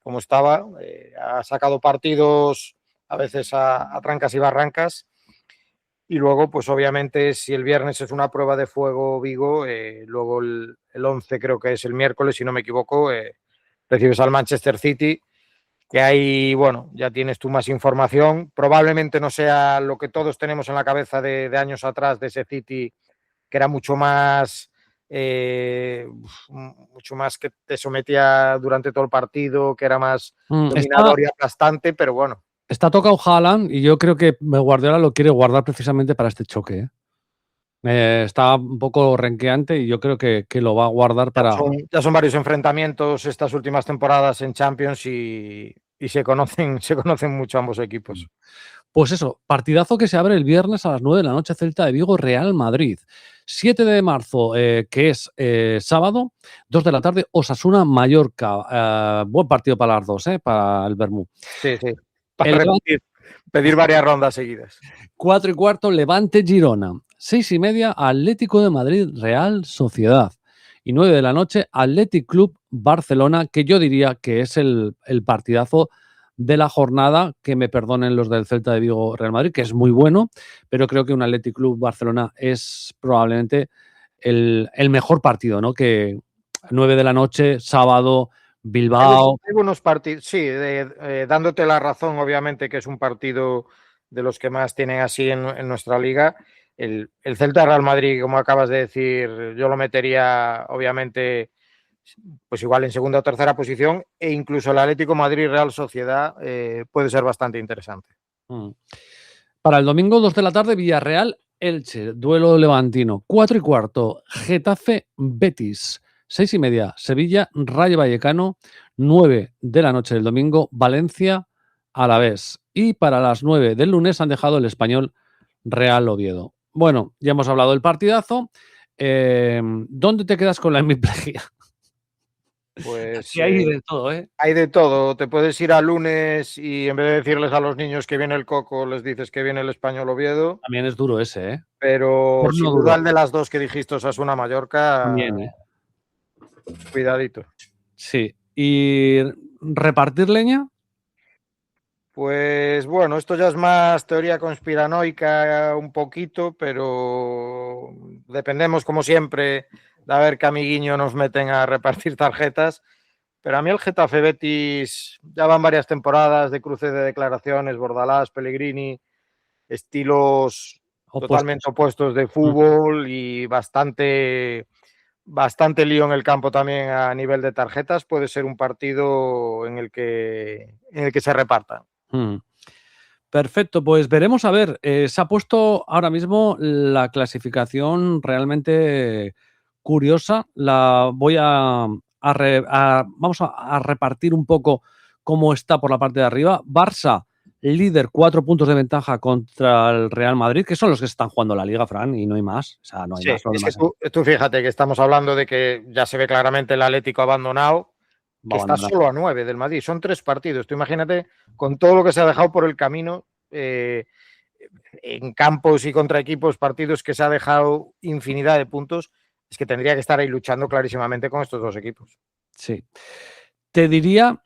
como estaba. Ha sacado partidos a veces a trancas y barrancas. Y luego, pues obviamente, si el viernes es una prueba de fuego Vigo, luego el 11 creo que es el miércoles, si no me equivoco, recibes al Manchester City, que ahí, bueno, ya tienes tú más información. Probablemente no sea lo que todos tenemos en la cabeza de años atrás de ese City, que era mucho más que te sometía durante todo el partido, que era más dominador y aplastante, pero bueno. Está tocado Haaland y yo creo que Guardiola lo quiere guardar precisamente para este choque, está un poco renqueante y yo creo que lo va a guardar para... Ya son varios enfrentamientos estas últimas temporadas en Champions y se conocen mucho ambos equipos. Pues eso, partidazo que se abre el viernes a las 9 de la noche, Celta de Vigo, Real Madrid. 7 de marzo, que es sábado, 2 de la tarde, Osasuna, Mallorca. Buen partido para las dos, para el Bermú. Sí. Para pedir varias rondas seguidas. 4:15, Levante, Girona. 6:30, Atlético de Madrid, Real Sociedad. Y 9 de la noche, Athletic Club, Barcelona, que yo diría que es el partidazo de la jornada, que me perdonen los del Celta de Vigo, Real Madrid, que es muy bueno, pero creo que un Athletic Club Barcelona es probablemente el mejor partido, ¿no? Que 9 de la noche, sábado, Bilbao. Hay buenos partidos, sí, dándote la razón, obviamente, que es un partido de los que más tienen así en nuestra liga. El Celta Real Madrid, como acabas de decir, yo lo metería, obviamente, pues igual en segunda o tercera posición, e incluso el Atlético Madrid Real Sociedad puede ser bastante interesante. Para el domingo, 2 de la tarde, Villarreal, Elche, duelo levantino. 4:15, Getafe, Betis. 6:30, Sevilla, Rayo Vallecano. 9 de la noche del domingo, Valencia, Alavés. Y para las 9 del lunes han dejado el Español, Real Oviedo. Bueno, ya hemos hablado del partidazo. ¿Dónde te quedas con la hemiplegia? Pues que hay de todo, Hay de todo. Te puedes ir al lunes y en vez de decirles a los niños que viene el Coco, les dices que viene el Español Oviedo. También es duro ese, Pero Por sin no duda duro. el de las dos que dijiste, Osasuna Mallorca, También, cuidadito. Sí. ¿Y repartir leña? Pues bueno, esto ya es más teoría conspiranoica un poquito, pero dependemos como siempre de a ver qué amiguiño nos meten a repartir tarjetas. Pero a mí el Getafe Betis ya van varias temporadas de cruce de declaraciones, Bordalás, Pellegrini, estilos totalmente opuestos de fútbol y bastante lío en el campo también a nivel de tarjetas. Puede ser un partido en el que se repartan. Perfecto, pues veremos a ver. Se ha puesto ahora mismo la clasificación realmente curiosa. La voy vamos a repartir un poco cómo está por la parte de arriba. Barça, líder, 4 puntos de ventaja contra el Real Madrid, que son los que se están jugando la Liga, Fran, y no hay más. O sea, no hay más. Es que tú fíjate que estamos hablando de que ya se ve claramente el Atlético abandonado, que está solo a 9 del Madrid. Son 3 partidos. Tú imagínate con todo lo que se ha dejado por el camino en campos y contra equipos, partidos que se ha dejado infinidad de puntos. Es que tendría que estar ahí luchando clarísimamente con estos dos equipos. Sí. Te diría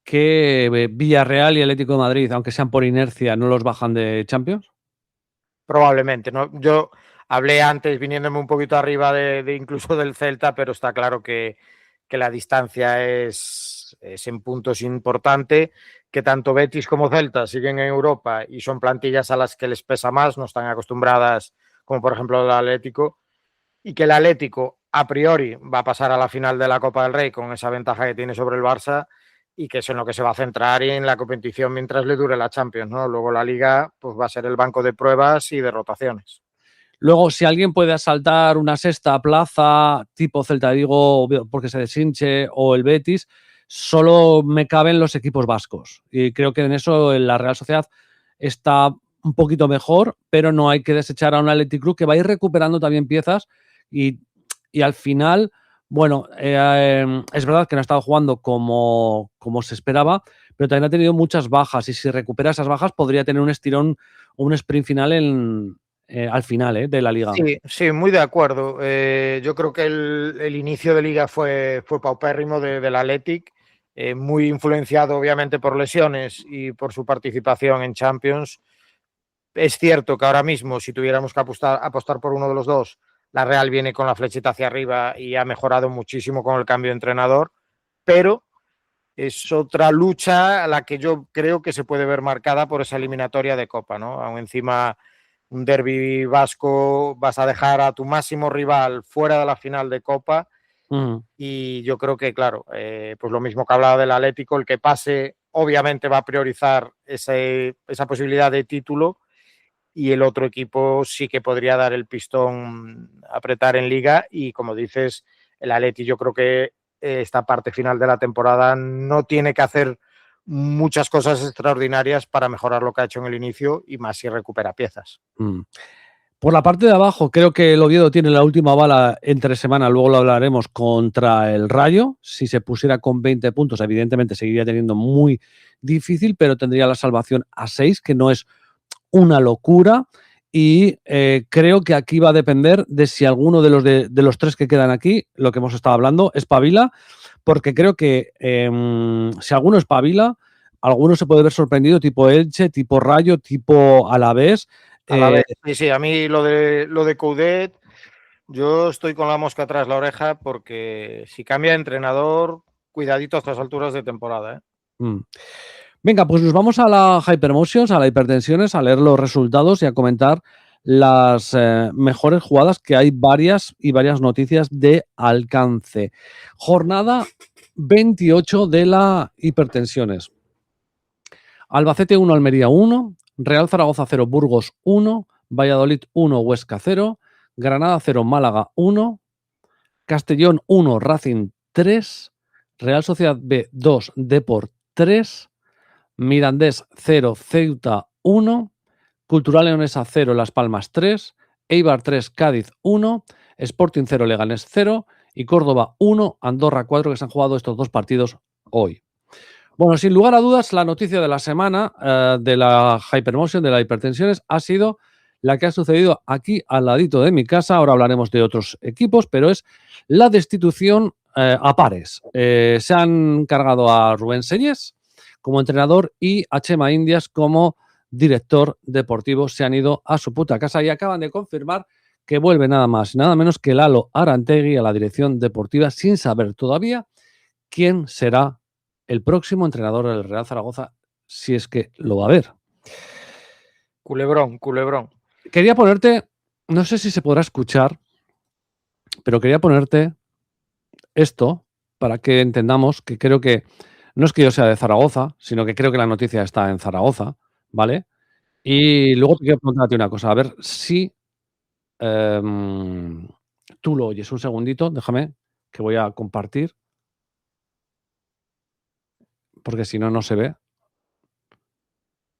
que Villarreal y Atlético de Madrid, aunque sean por inercia, no los bajan de Champions. Probablemente, ¿no? Yo hablé antes viniéndome un poquito arriba de incluso del Celta, pero está claro que la distancia es en puntos importante, que tanto Betis como Celta siguen en Europa y son plantillas a las que les pesa más, no están acostumbradas como por ejemplo el Atlético, y que el Atlético a priori va a pasar a la final de la Copa del Rey con esa ventaja que tiene sobre el Barça y que es en lo que se va a centrar en la competición mientras le dure la Champions, ¿no? Luego la Liga pues va a ser el banco de pruebas y de rotaciones. Luego, si alguien puede asaltar una sexta plaza, tipo Celta de Vigo, porque se deshinche, o el Betis, solo me caben los equipos vascos. Y creo que en eso la Real Sociedad está un poquito mejor, pero no hay que desechar a un Athletic Club que va a ir recuperando también piezas y al final, bueno, es verdad que no ha estado jugando como se esperaba, pero también ha tenido muchas bajas y si recupera esas bajas podría tener un estirón o un sprint final al final de la liga. Sí, sí, muy de acuerdo. Yo creo que el inicio de liga fue paupérrimo del Athletic, muy influenciado obviamente por lesiones y por su participación en Champions. Es cierto que ahora mismo, si tuviéramos que apostar por uno de los dos, la Real viene con la flechita hacia arriba y ha mejorado muchísimo con el cambio de entrenador, pero es otra lucha a la que yo creo que se puede ver marcada por esa eliminatoria de Copa, ¿no? Aún encima, un derbi vasco, vas a dejar a tu máximo rival fuera de la final de Copa y yo creo que, claro, pues lo mismo que hablaba del Atlético, el que pase obviamente va a priorizar esa posibilidad de título y el otro equipo sí que podría dar el pistón, apretar en liga y como dices, el Atleti yo creo que esta parte final de la temporada no tiene que hacer muchas cosas extraordinarias para mejorar lo que ha hecho en el inicio y más si recupera piezas. Por la parte de abajo, creo que el Oviedo tiene la última bala entre semana, luego lo hablaremos, contra el Rayo. Si se pusiera con 20 puntos, evidentemente seguiría teniendo muy difícil, pero tendría la salvación a 6, que no es una locura. Y creo que aquí va a depender de si alguno de los tres que quedan aquí, lo que hemos estado hablando, espabila, porque creo que si alguno espabila, alguno se puede ver sorprendido, tipo Elche, tipo Rayo, tipo Alavés. Sí, a mí lo de Coudet, yo estoy con la mosca tras la oreja porque si cambia de entrenador, cuidadito a estas alturas de temporada. Venga, pues nos vamos a la Hypermotions, a la Hipertensiones, a leer los resultados y a comentar las mejores jugadas, que hay varias noticias de alcance. Jornada 28 de la Hipertensiones. Albacete 1, Almería 1, Real Zaragoza 0, Burgos 1, Valladolid 1, Huesca 0, Granada 0, Málaga 1, Castellón 1, Racing 3, Real Sociedad B 2, Depor 3, Mirandés 0, Ceuta 1, Cultural Leonesa 0, Las Palmas 3, Eibar 3, Cádiz 1, Sporting 0, Leganés 0 y Córdoba 1, Andorra 4, que se han jugado estos dos partidos hoy. Bueno, sin lugar a dudas, la noticia de la semana de la Hypermotion, de la Hipertensiones, ha sido la que ha sucedido aquí al ladito de mi casa. Ahora hablaremos de otros equipos, pero es la destitución a pares. Se han cargado a Rubén Señés como entrenador y a Chema Indias como director deportivo. Se han ido a su puta casa y acaban de confirmar que vuelve nada más y nada menos que Lalo Arantegui a la dirección deportiva, sin saber todavía quién será el próximo entrenador del Real Zaragoza, si es que lo va a haber. Culebrón. Quería ponerte, no sé si se podrá escuchar, pero quería ponerte esto para que entendamos que creo que no es que yo sea de Zaragoza, sino que creo que la noticia está en Zaragoza, ¿vale? Y luego te quiero preguntarte una cosa, a ver si tú lo oyes. Un segundito, déjame que voy a compartir, porque si no, no se ve.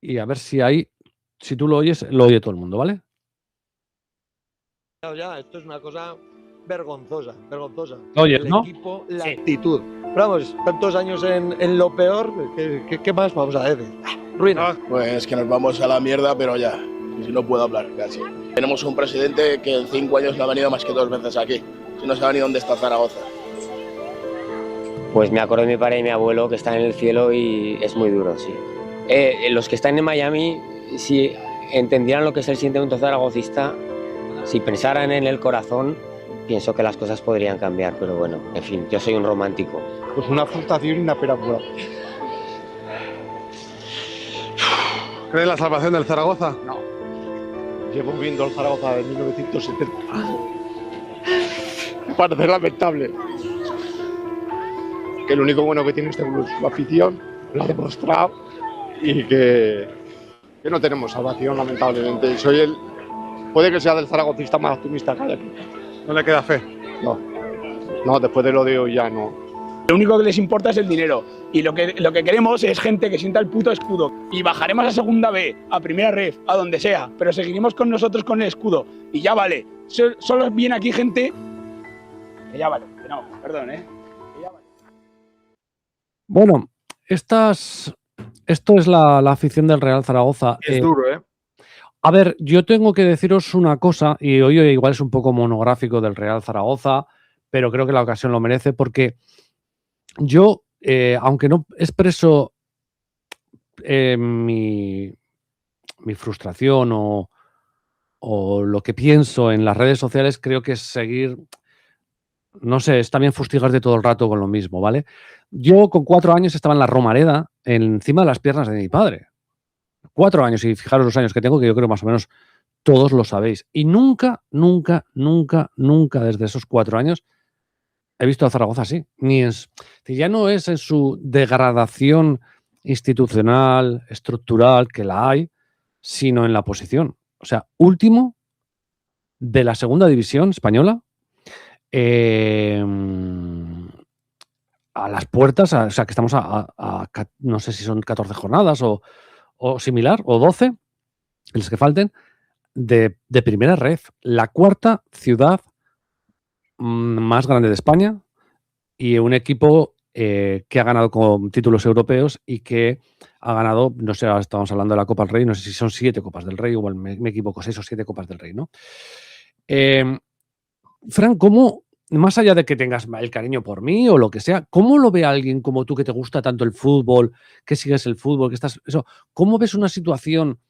Y a ver si tú lo oyes, lo oye todo el mundo, ¿vale? Ya, esto es una cosa vergonzosa. Oye, el ¿no? equipo, la actitud. Pero vamos, tantos años en lo peor, ¿qué más vamos a decir? Ruina. Pues que nos vamos a la mierda, pero ya. Y si no puedo hablar, casi. Tenemos un presidente que en 5 años no ha venido más que 2 veces aquí. Si no sabe ni dónde está Zaragoza. Pues me acuerdo de mi padre y mi abuelo que están en el cielo y es muy duro, sí. Los que están en Miami, si entendieran lo que es el sentimiento zaragocista, si pensaran en el corazón, pienso que las cosas podrían cambiar, pero bueno, en fin, yo soy un romántico. Pues una frustración y una pena pura. ¿Crees en la salvación del Zaragoza? No. Llevo viendo al Zaragoza de 1970. Me parece lamentable. Que lo único bueno que tiene este club es su afición, lo ha demostrado, y que no tenemos salvación, lamentablemente. Soy puede que sea del zaragocista más optimista que hay aquí. No le queda fe. No, después de lo de hoy ya no. Lo único que les importa es el dinero. Y lo que queremos es gente que sienta el puto escudo. Y bajaremos a segunda B, a primera ref, a donde sea. Pero seguiremos con nosotros con el escudo. Y ya vale. Solo viene aquí gente... Que ya vale. Que no, perdón, Que ya vale. Bueno, esto es la afición del Real Zaragoza. Es duro, ¿eh? A ver, yo tengo que deciros una cosa, y hoy igual es un poco monográfico del Real Zaragoza, pero creo que la ocasión lo merece, porque yo, aunque no expreso mi frustración o lo que pienso en las redes sociales, creo que es seguir, no sé, es también fustigarte todo el rato con lo mismo, ¿vale? Yo con 4 años estaba en la Romareda, encima de las piernas de mi padre. 4 años, y fijaros los años que tengo, que yo creo más o menos todos lo sabéis. Y nunca desde esos 4 años he visto a Zaragoza así. Ya no es en su degradación institucional, estructural, que la hay, sino en la posición. O sea, último de la segunda división española, a las puertas, o sea, que estamos no sé si son 14 jornadas o similar, o 12, los que falten, de primera ref. La cuarta ciudad más grande de España y un equipo que ha ganado con títulos europeos y que ha ganado, no sé, estamos hablando de la Copa del Rey, no sé si son 7 Copas del Rey, igual me equivoco, 6 o 7 Copas del Rey, ¿no? Fran, ¿cómo, más allá de que tengas el cariño por mí o lo que sea, cómo lo ve alguien como tú que te gusta tanto el fútbol, que sigues el fútbol, que estás... ¿Cómo ves una situación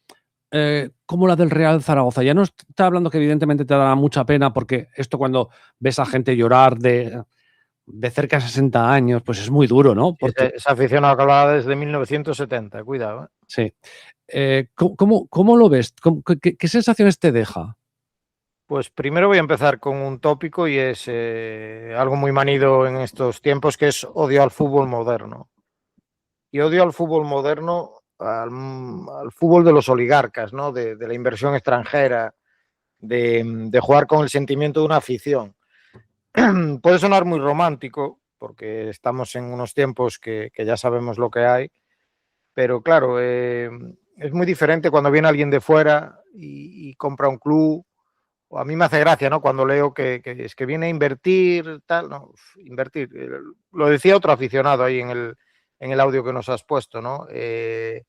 como la del Real Zaragoza? Ya no está hablando que evidentemente te dará mucha pena, porque esto cuando ves a gente llorar de cerca de 60 años, pues es muy duro, ¿no? Porque... Es aficionado que hablaba desde 1970, cuidado. Sí. ¿Cómo lo ves? ¿Qué sensaciones te deja? Pues primero voy a empezar con un tópico y es algo muy manido en estos tiempos, que es odio al fútbol moderno. Y odio al fútbol moderno, al fútbol de los oligarcas, ¿no? De la inversión extranjera, de jugar con el sentimiento de una afición. Puede sonar muy romántico, porque estamos en unos tiempos que ya sabemos lo que hay, pero claro, es muy diferente cuando viene alguien de fuera y compra un club. O a mí me hace gracia, ¿no? Cuando leo que es que viene a invertir, tal, no, invertir. Lo decía otro aficionado ahí en el audio que nos has puesto, ¿no? Es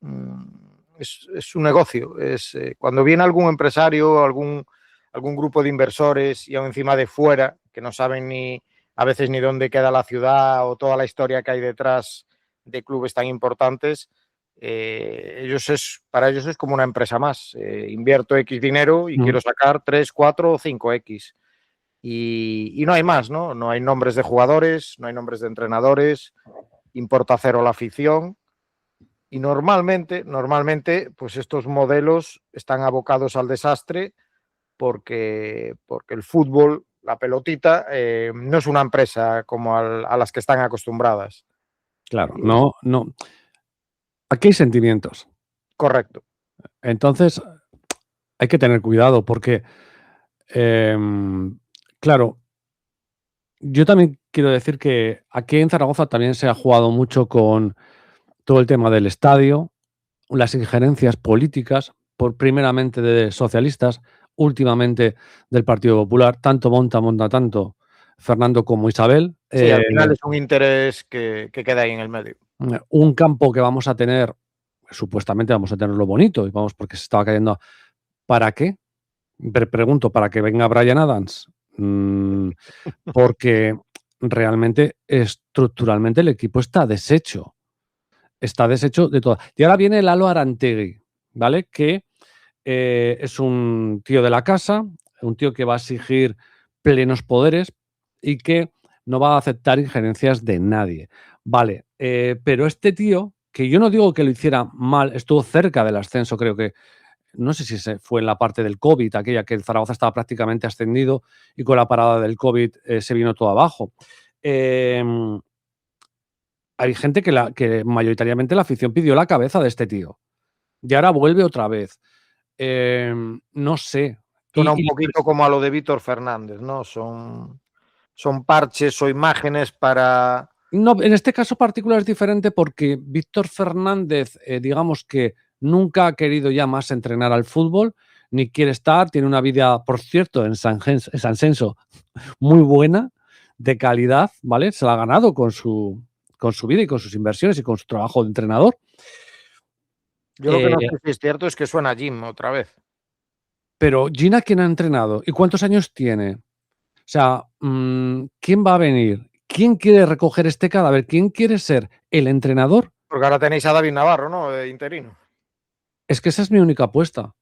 un negocio. Cuando viene algún empresario, algún grupo de inversores y aún encima de fuera, que no saben a veces ni dónde queda la ciudad o toda la historia que hay detrás de clubes tan importantes, para ellos es como una empresa más. Invierto X dinero y quiero sacar 3, 4 o 5X. Y no hay más, ¿no? No hay nombres de jugadores, no hay nombres de entrenadores, importa cero la afición. Y normalmente, pues estos modelos están abocados al desastre porque el fútbol, la pelotita, no es una empresa como a las que están acostumbradas. Claro, no. Aquí hay sentimientos. Correcto. Entonces, hay que tener cuidado porque, claro, yo también quiero decir que aquí en Zaragoza también se ha jugado mucho con todo el tema del estadio, las injerencias políticas, primeramente de socialistas, últimamente del Partido Popular, tanto monta tanto Fernando como Isabel. Sí, al final es un interés que queda ahí en el medio. Un campo que vamos a tener, supuestamente vamos a tenerlo bonito, y vamos, porque se estaba cayendo. ¿Para qué? Pregunto, ¿para que venga Bryan Adams? Porque realmente, estructuralmente, el equipo está deshecho. Está deshecho de todo. Y ahora viene Lalo Arantegui, ¿vale? Que es un tío de la casa, un tío que va a exigir plenos poderes y que no va a aceptar injerencias de nadie. Vale, pero este tío, que yo no digo que lo hiciera mal, estuvo cerca del ascenso, creo que, no sé si se fue en la parte del COVID, aquella que el Zaragoza estaba prácticamente ascendido y con la parada del COVID se vino todo abajo. Hay gente que mayoritariamente la afición pidió la cabeza de este tío. Y ahora vuelve otra vez. no sé. Suena un poquito como a lo de Víctor Fernández, ¿no? Son parches o imágenes para... No, en este caso particular es diferente porque Víctor Fernández, digamos que nunca ha querido ya más entrenar al fútbol, ni quiere estar, tiene una vida, por cierto, en San Censo muy buena, de calidad, ¿vale? Se la ha ganado con su vida y con sus inversiones y con su trabajo de entrenador. Yo lo que no sé si es cierto es que suena Jim otra vez. Pero Gina, ¿quién ha entrenado? ¿Y cuántos años tiene? O sea, ¿quién va a venir? ¿Quién quiere recoger este cadáver? ¿Quién quiere ser el entrenador? Porque ahora tenéis a David Navarro, ¿no? De interino. Es que esa es mi única apuesta.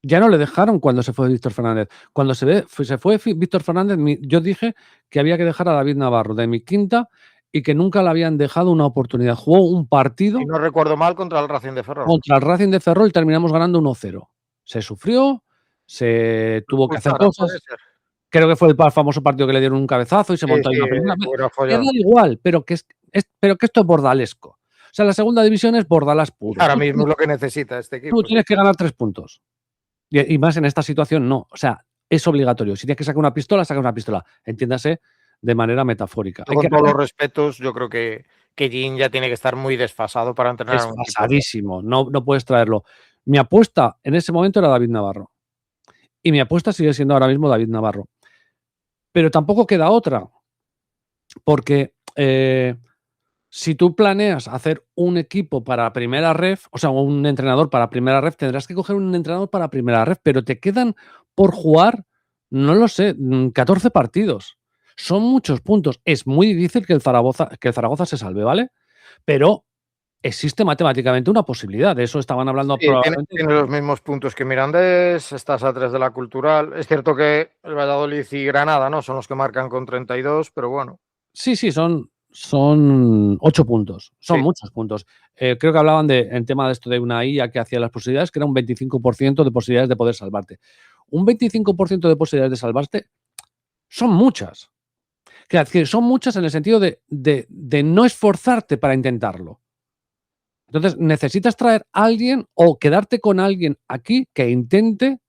Ya no le dejaron cuando se fue Víctor Fernández. Cuando se fue Víctor Fernández, yo dije que había que dejar a David Navarro de mi quinta y que nunca le habían dejado una oportunidad. Jugó un partido. Si no recuerdo mal, contra el Racing de Ferrol. Contra el Racing de Ferrol y terminamos ganando 1-0. Se sufrió, se tuvo que hacer cosas. Creo que fue el famoso partido que le dieron un cabezazo y se montó ahí una primera. Era igual, pero que esto es bordalesco. O sea, la segunda división es bordalas puro. Ahora mismo es lo que necesita este equipo. Tú tienes que ganar 3 puntos. Y más en esta situación, no. O sea, es obligatorio. Si tienes que sacar una pistola, saca una pistola. Entiéndase de manera metafórica. Con todos los respetos, yo creo que Jim ya tiene que estar muy desfasado para entrenar a un equipo. Desfasadísimo. No puedes traerlo. Mi apuesta en ese momento era David Navarro. Y mi apuesta sigue siendo ahora mismo David Navarro. Pero tampoco queda otra. Porque si tú planeas hacer un equipo para primera ref, o sea, un entrenador para primera ref, tendrás que coger un entrenador para primera ref, pero te quedan por jugar, no lo sé, 14 partidos. Son muchos puntos. Es muy difícil que el Zaragoza se salve, ¿vale? Pero existe matemáticamente una posibilidad. De eso estaban hablando probablemente. Tiene los mismos puntos que Mirandés, estás a 3 de la Cultural. Es cierto que el Valladolid y Granada, ¿no? Son los que marcan con 32, pero bueno. Sí, son 8 puntos. Son muchos puntos. Creo que hablaban en tema de esto de una IA que hacía las posibilidades, que era un 25% de posibilidades de poder salvarte. Un 25% de posibilidades de salvarte son muchas. Es decir, son muchas en el sentido de no esforzarte para intentarlo. Entonces, necesitas traer a alguien o quedarte con alguien aquí que intente,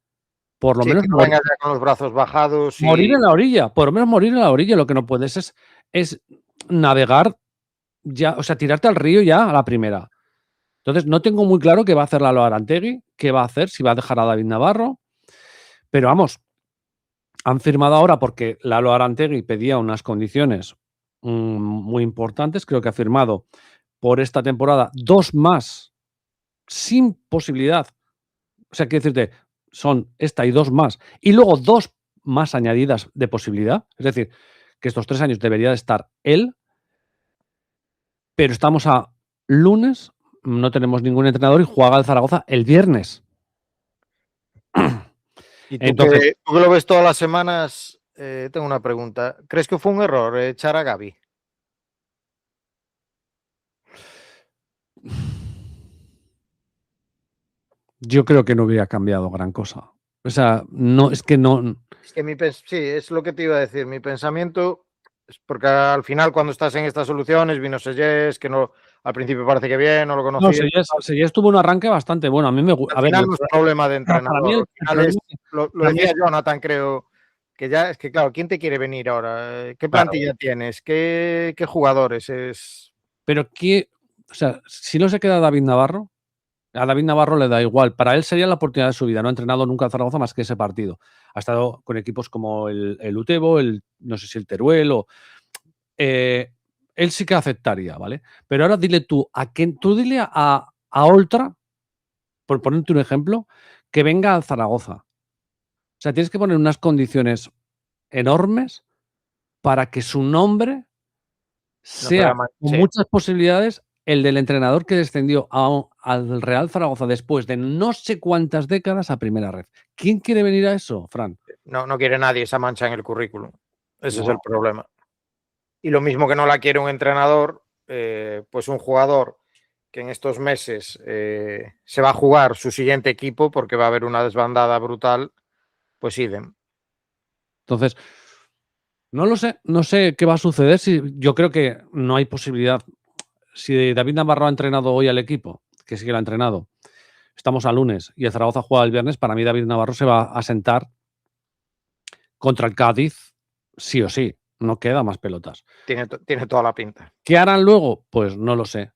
por lo menos. Que no venga ya con los brazos bajados. Morir en la orilla. Por lo menos morir en la orilla. Lo que no puedes es navegar ya, o sea, tirarte al río ya a la primera. Entonces, no tengo muy claro qué va a hacer Lalo Arantegui, qué va a hacer, si va a dejar a David Navarro. Pero vamos, han firmado ahora porque Lalo Arantegui pedía unas condiciones muy importantes. Creo que ha firmado por esta temporada 2 más sin posibilidad. O sea, quiero decirte, son esta y 2 más. Y luego 2 más añadidas de posibilidad. Es decir, que estos 3 años debería de estar él. Pero estamos a lunes, no tenemos ningún entrenador y juega el Zaragoza el viernes. Y tú, entonces, tú que lo ves todas las semanas, tengo una pregunta. ¿Crees que fue un error echar a Gavi? Yo creo que no hubiera cambiado gran cosa. O sea, no, es que no. Es que sí, es lo que te iba a decir. Mi pensamiento es porque al final, cuando estás en estas soluciones, vino Sellés, que no, al principio parece que bien, no lo conocía. No, Sellés tuvo un arranque bastante bueno. A mí me gusta. Al final no es problema de entrenador. Lo decía Jonathan, creo. Que ya es que, claro, ¿quién te quiere venir ahora? ¿Qué plantilla tienes? ¿Qué jugadores es? Pero o sea, si no se queda David Navarro, a David Navarro le da igual. Para él sería la oportunidad de su vida. No ha entrenado nunca a Zaragoza más que ese partido. Ha estado con equipos como el Utebo, no sé si el Teruel o... él sí que aceptaría, ¿vale? Pero ahora dile tú dile a Oltra, por ponerte un ejemplo, que venga al Zaragoza. O sea, tienes que poner unas condiciones enormes para que su nombre sea, con muchas posibilidades, el del entrenador que descendió al Real Zaragoza después de no sé cuántas décadas a primera red. ¿Quién quiere venir a eso, Fran? No quiere nadie esa mancha en el currículum. Ese es el problema. Y lo mismo que no la quiere un entrenador, pues un jugador que en estos meses se va a jugar su siguiente equipo porque va a haber una desbandada brutal, pues idem. Entonces, no lo sé, no sé qué va a suceder. Yo creo que no hay posibilidad. Si David Navarro ha entrenado hoy al equipo, que sí que lo ha entrenado, estamos a lunes y el Zaragoza juega el viernes, para mí David Navarro se va a sentar contra el Cádiz sí o sí. No queda más pelotas. Tiene toda la pinta. ¿Qué harán luego? Pues no lo sé.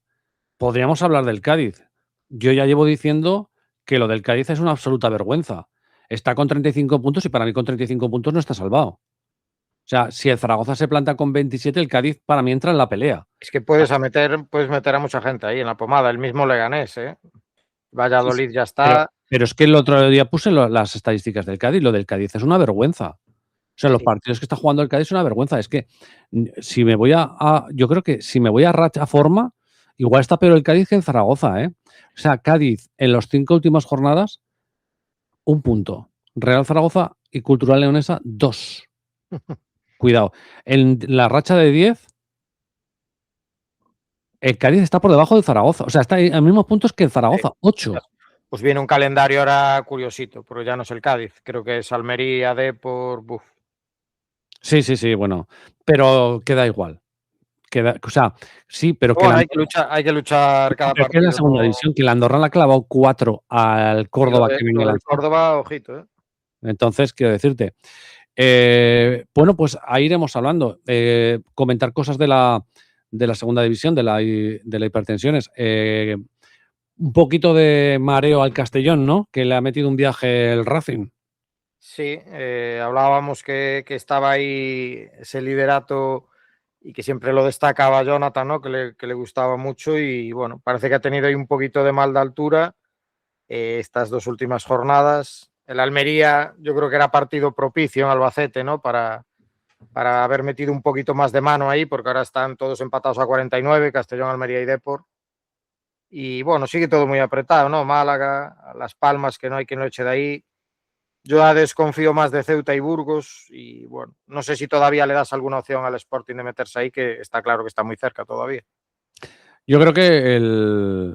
Podríamos hablar del Cádiz. Yo ya llevo diciendo que lo del Cádiz es una absoluta vergüenza. Está con 35 puntos y para mí con 35 puntos no está salvado. O sea, si el Zaragoza se planta con 27, el Cádiz para mí entra en la pelea. Es que puedes meter a mucha gente ahí en la pomada, el mismo Leganés, ¿eh? Valladolid ya está. Pero es que el otro día puse las estadísticas del Cádiz. Lo del Cádiz es una vergüenza. O sea, los partidos que está jugando el Cádiz es una vergüenza. Es que si me voy yo creo que si me voy a racha forma, igual está peor el Cádiz que el Zaragoza, ¿eh? O sea, Cádiz en las 5 últimas jornadas, 1 punto. Real Zaragoza y Cultural Leonesa, 2. Cuidado. En la racha de 10, el Cádiz está por debajo del Zaragoza. O sea, está en los mismos puntos que el Zaragoza, 8. Pues viene un calendario ahora curiosito, pero ya no es el Cádiz. Creo que es Almería, Depor, buf. Sí, bueno. Pero queda igual. O sea, sí, pero bueno, hay que luchar cada partido. Que es la segunda división, que la Andorra le ha clavado 4 al Córdoba. El Córdoba, ojito, ¿eh? Entonces, quiero decirte. Bueno, pues ahí iremos hablando. Comentar cosas de la segunda división, de la hipertensiones. Un poquito de mareo al Castellón, ¿no? Que le ha metido un viaje el Racing. Sí, hablábamos que estaba ahí ese liderato y que siempre lo destacaba Jonathan, ¿no? Que le gustaba mucho y bueno, parece que ha tenido ahí un poquito de mal de altura estas 2 últimas jornadas. El Almería yo creo que era partido propicio en Albacete, ¿no? Para haber metido un poquito más de mano ahí, porque ahora están todos empatados a 49, Castellón, Almería y Depor. Y bueno, sigue todo muy apretado, ¿no? Málaga, Las Palmas, que no hay quien lo eche de ahí. Yo ya desconfío más de Ceuta y Burgos y bueno, no sé si todavía le das alguna opción al Sporting de meterse ahí, que está claro que está muy cerca todavía. Yo creo que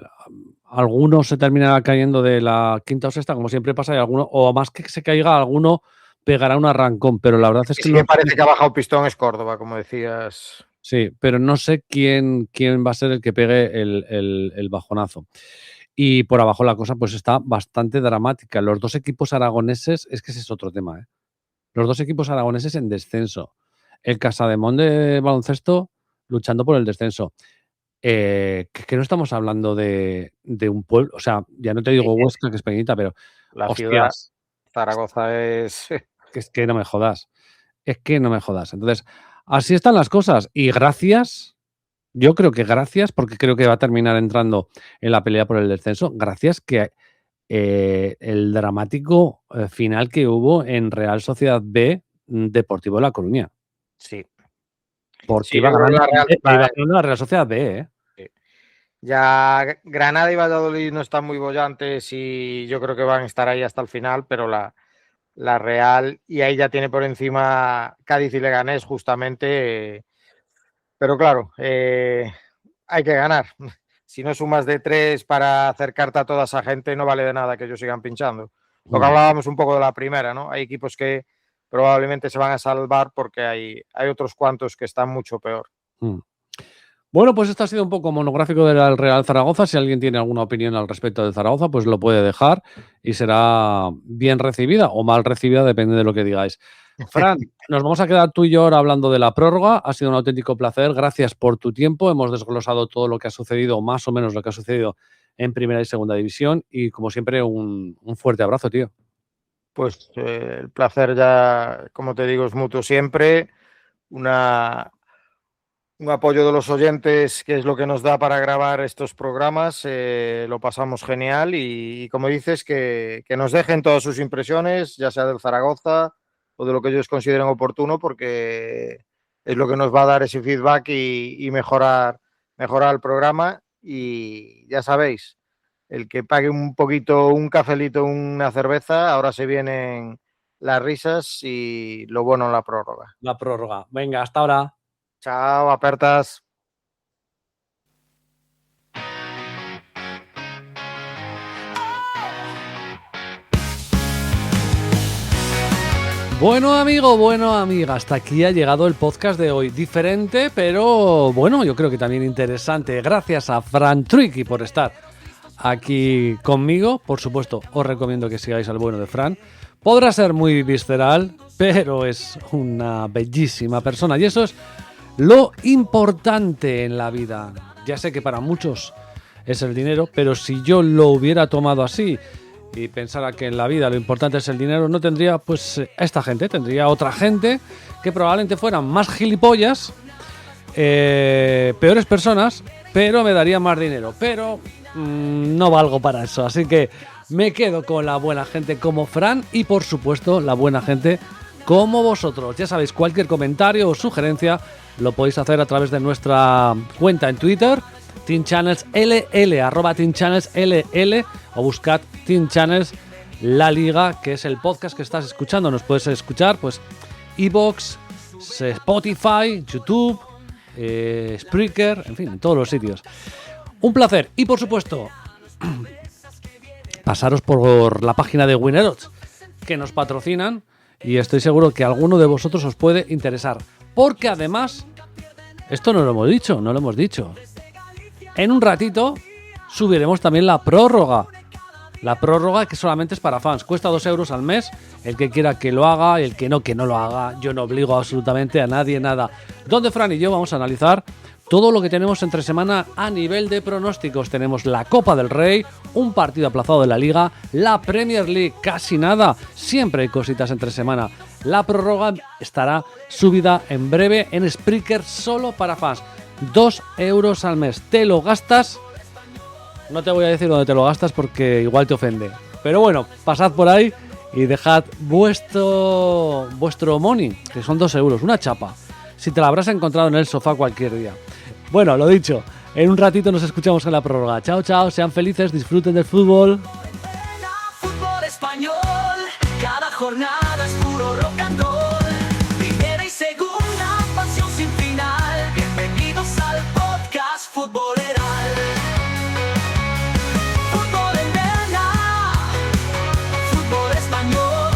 alguno se terminará cayendo de la quinta o sexta, como siempre pasa, y alguno, o más que se caiga, alguno pegará un arrancón, pero la verdad es que... Sí, me parece que ha bajado pistón es Córdoba, como decías. Sí, pero no sé quién va a ser el que pegue el bajonazo. Y por abajo la cosa pues está bastante dramática. Los 2 equipos aragoneses, es que ese es otro tema, ¿eh? Los 2 equipos aragoneses en descenso. El Casademón de baloncesto luchando por el descenso. Que no estamos hablando de un pueblo, o sea, ya no te digo Huesca, que es pequeñita, pero la hostias, ciudad Zaragoza es... Es que no me jodas. Es que no me jodas. Entonces, así están las cosas. Y gracias... Yo creo que gracias, porque creo que va a terminar entrando en la pelea por el descenso, gracias que el dramático final que hubo en Real Sociedad B, Deportivo de La Coruña. Sí. Porque sí, iba ganando la Real Sociedad B, ¿eh? Sí. Ya Granada y Valladolid no están muy bollantes y yo creo que van a estar ahí hasta el final, pero la Real, y ahí ya tiene por encima Cádiz y Leganés justamente... Pero claro, hay que ganar. Si no sumas de 3 para acercarte a toda esa gente, no vale de nada que ellos sigan pinchando. Lo que hablábamos un poco de la primera, ¿no? Hay equipos que probablemente se van a salvar porque hay otros cuantos que están mucho peor. Bueno, pues esto ha sido un poco monográfico del Real Zaragoza. Si alguien tiene alguna opinión al respecto del Zaragoza, pues lo puede dejar y será bien recibida o mal recibida, depende de lo que digáis. Fran, nos vamos a quedar tú y yo ahora hablando de la prórroga. Ha sido un auténtico placer. Gracias por tu tiempo. Hemos desglosado todo lo que ha sucedido, más o menos lo que ha sucedido en primera y segunda división. Y como siempre, un fuerte abrazo, tío. Pues el placer ya, como te digo, es mutuo siempre. Un apoyo de los oyentes, que es lo que nos da para grabar estos programas. Lo pasamos genial y como dices, que nos dejen todas sus impresiones, ya sea del Zaragoza o de lo que ellos consideren oportuno, porque es lo que nos va a dar ese feedback y mejorar el programa. Y ya sabéis, el que pague un poquito, un cafelito, una cerveza, ahora se vienen las risas y lo bueno en la prórroga. La prórroga. Venga, hasta ahora. Chao, apertas. Bueno, amigo, bueno, amiga, hasta aquí ha llegado el podcast de hoy. Diferente, pero bueno, yo creo que también interesante. Gracias a Fran Triqui por estar aquí conmigo. Por supuesto, os recomiendo que sigáis al bueno de Fran. Podrá ser muy visceral, pero es una bellísima persona y eso es lo importante en la vida. Ya sé que para muchos es el dinero, pero si yo lo hubiera tomado así y pensara que en la vida lo importante es el dinero, no tendría pues esta gente, tendría otra gente que probablemente fueran más gilipollas, peores personas, pero me daría más dinero. Pero no valgo para eso, así que me quedo con la buena gente como Fran y por supuesto la buena gente como vosotros. Ya sabéis, cualquier comentario o sugerencia lo podéis hacer a través de nuestra cuenta en Twitter, Team Channels LL, @TeamChannelsLL, o buscad Team Channels La Liga, que es el podcast que estás escuchando. Nos puedes escuchar pues iVoox, Spotify, YouTube, Spreaker, en fin, en todos los sitios. Un placer y por supuesto pasaros por la página de Winner que nos patrocinan y estoy seguro que alguno de vosotros os puede interesar, porque además esto no lo hemos dicho. En un ratito subiremos también la prórroga que solamente es para fans, cuesta 2 euros al mes, el que quiera que lo haga y el que no lo haga. Yo no obligo absolutamente a nadie nada, donde Fran y yo vamos a analizar todo lo que tenemos entre semana a nivel de pronósticos. Tenemos la Copa del Rey, un partido aplazado de la Liga, la Premier League, casi nada, siempre hay cositas entre semana. La prórroga estará subida en breve en Spreaker solo para fans, 2 euros al mes. ¿Te lo gastas? No te voy a decir dónde te lo gastas porque igual te ofende. Pero bueno, pasad por ahí y dejad vuestro money, que son 2 euros, una chapa. Si te la habrás encontrado en el sofá cualquier día. Bueno, lo dicho, en un ratito nos escuchamos en la prórroga. Chao, chao, sean felices, disfruten del fútbol. Fútbol español, cada jornada es puro rock and roll. Primera y segunda, pasión sin final. Bienvenidos al podcast futboleral. Fútbol en vena, fútbol español.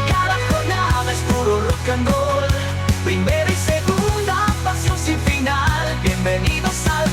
Cada jornada es puro rock and roll. Primera y segunda, pasión sin final. Bienvenidos al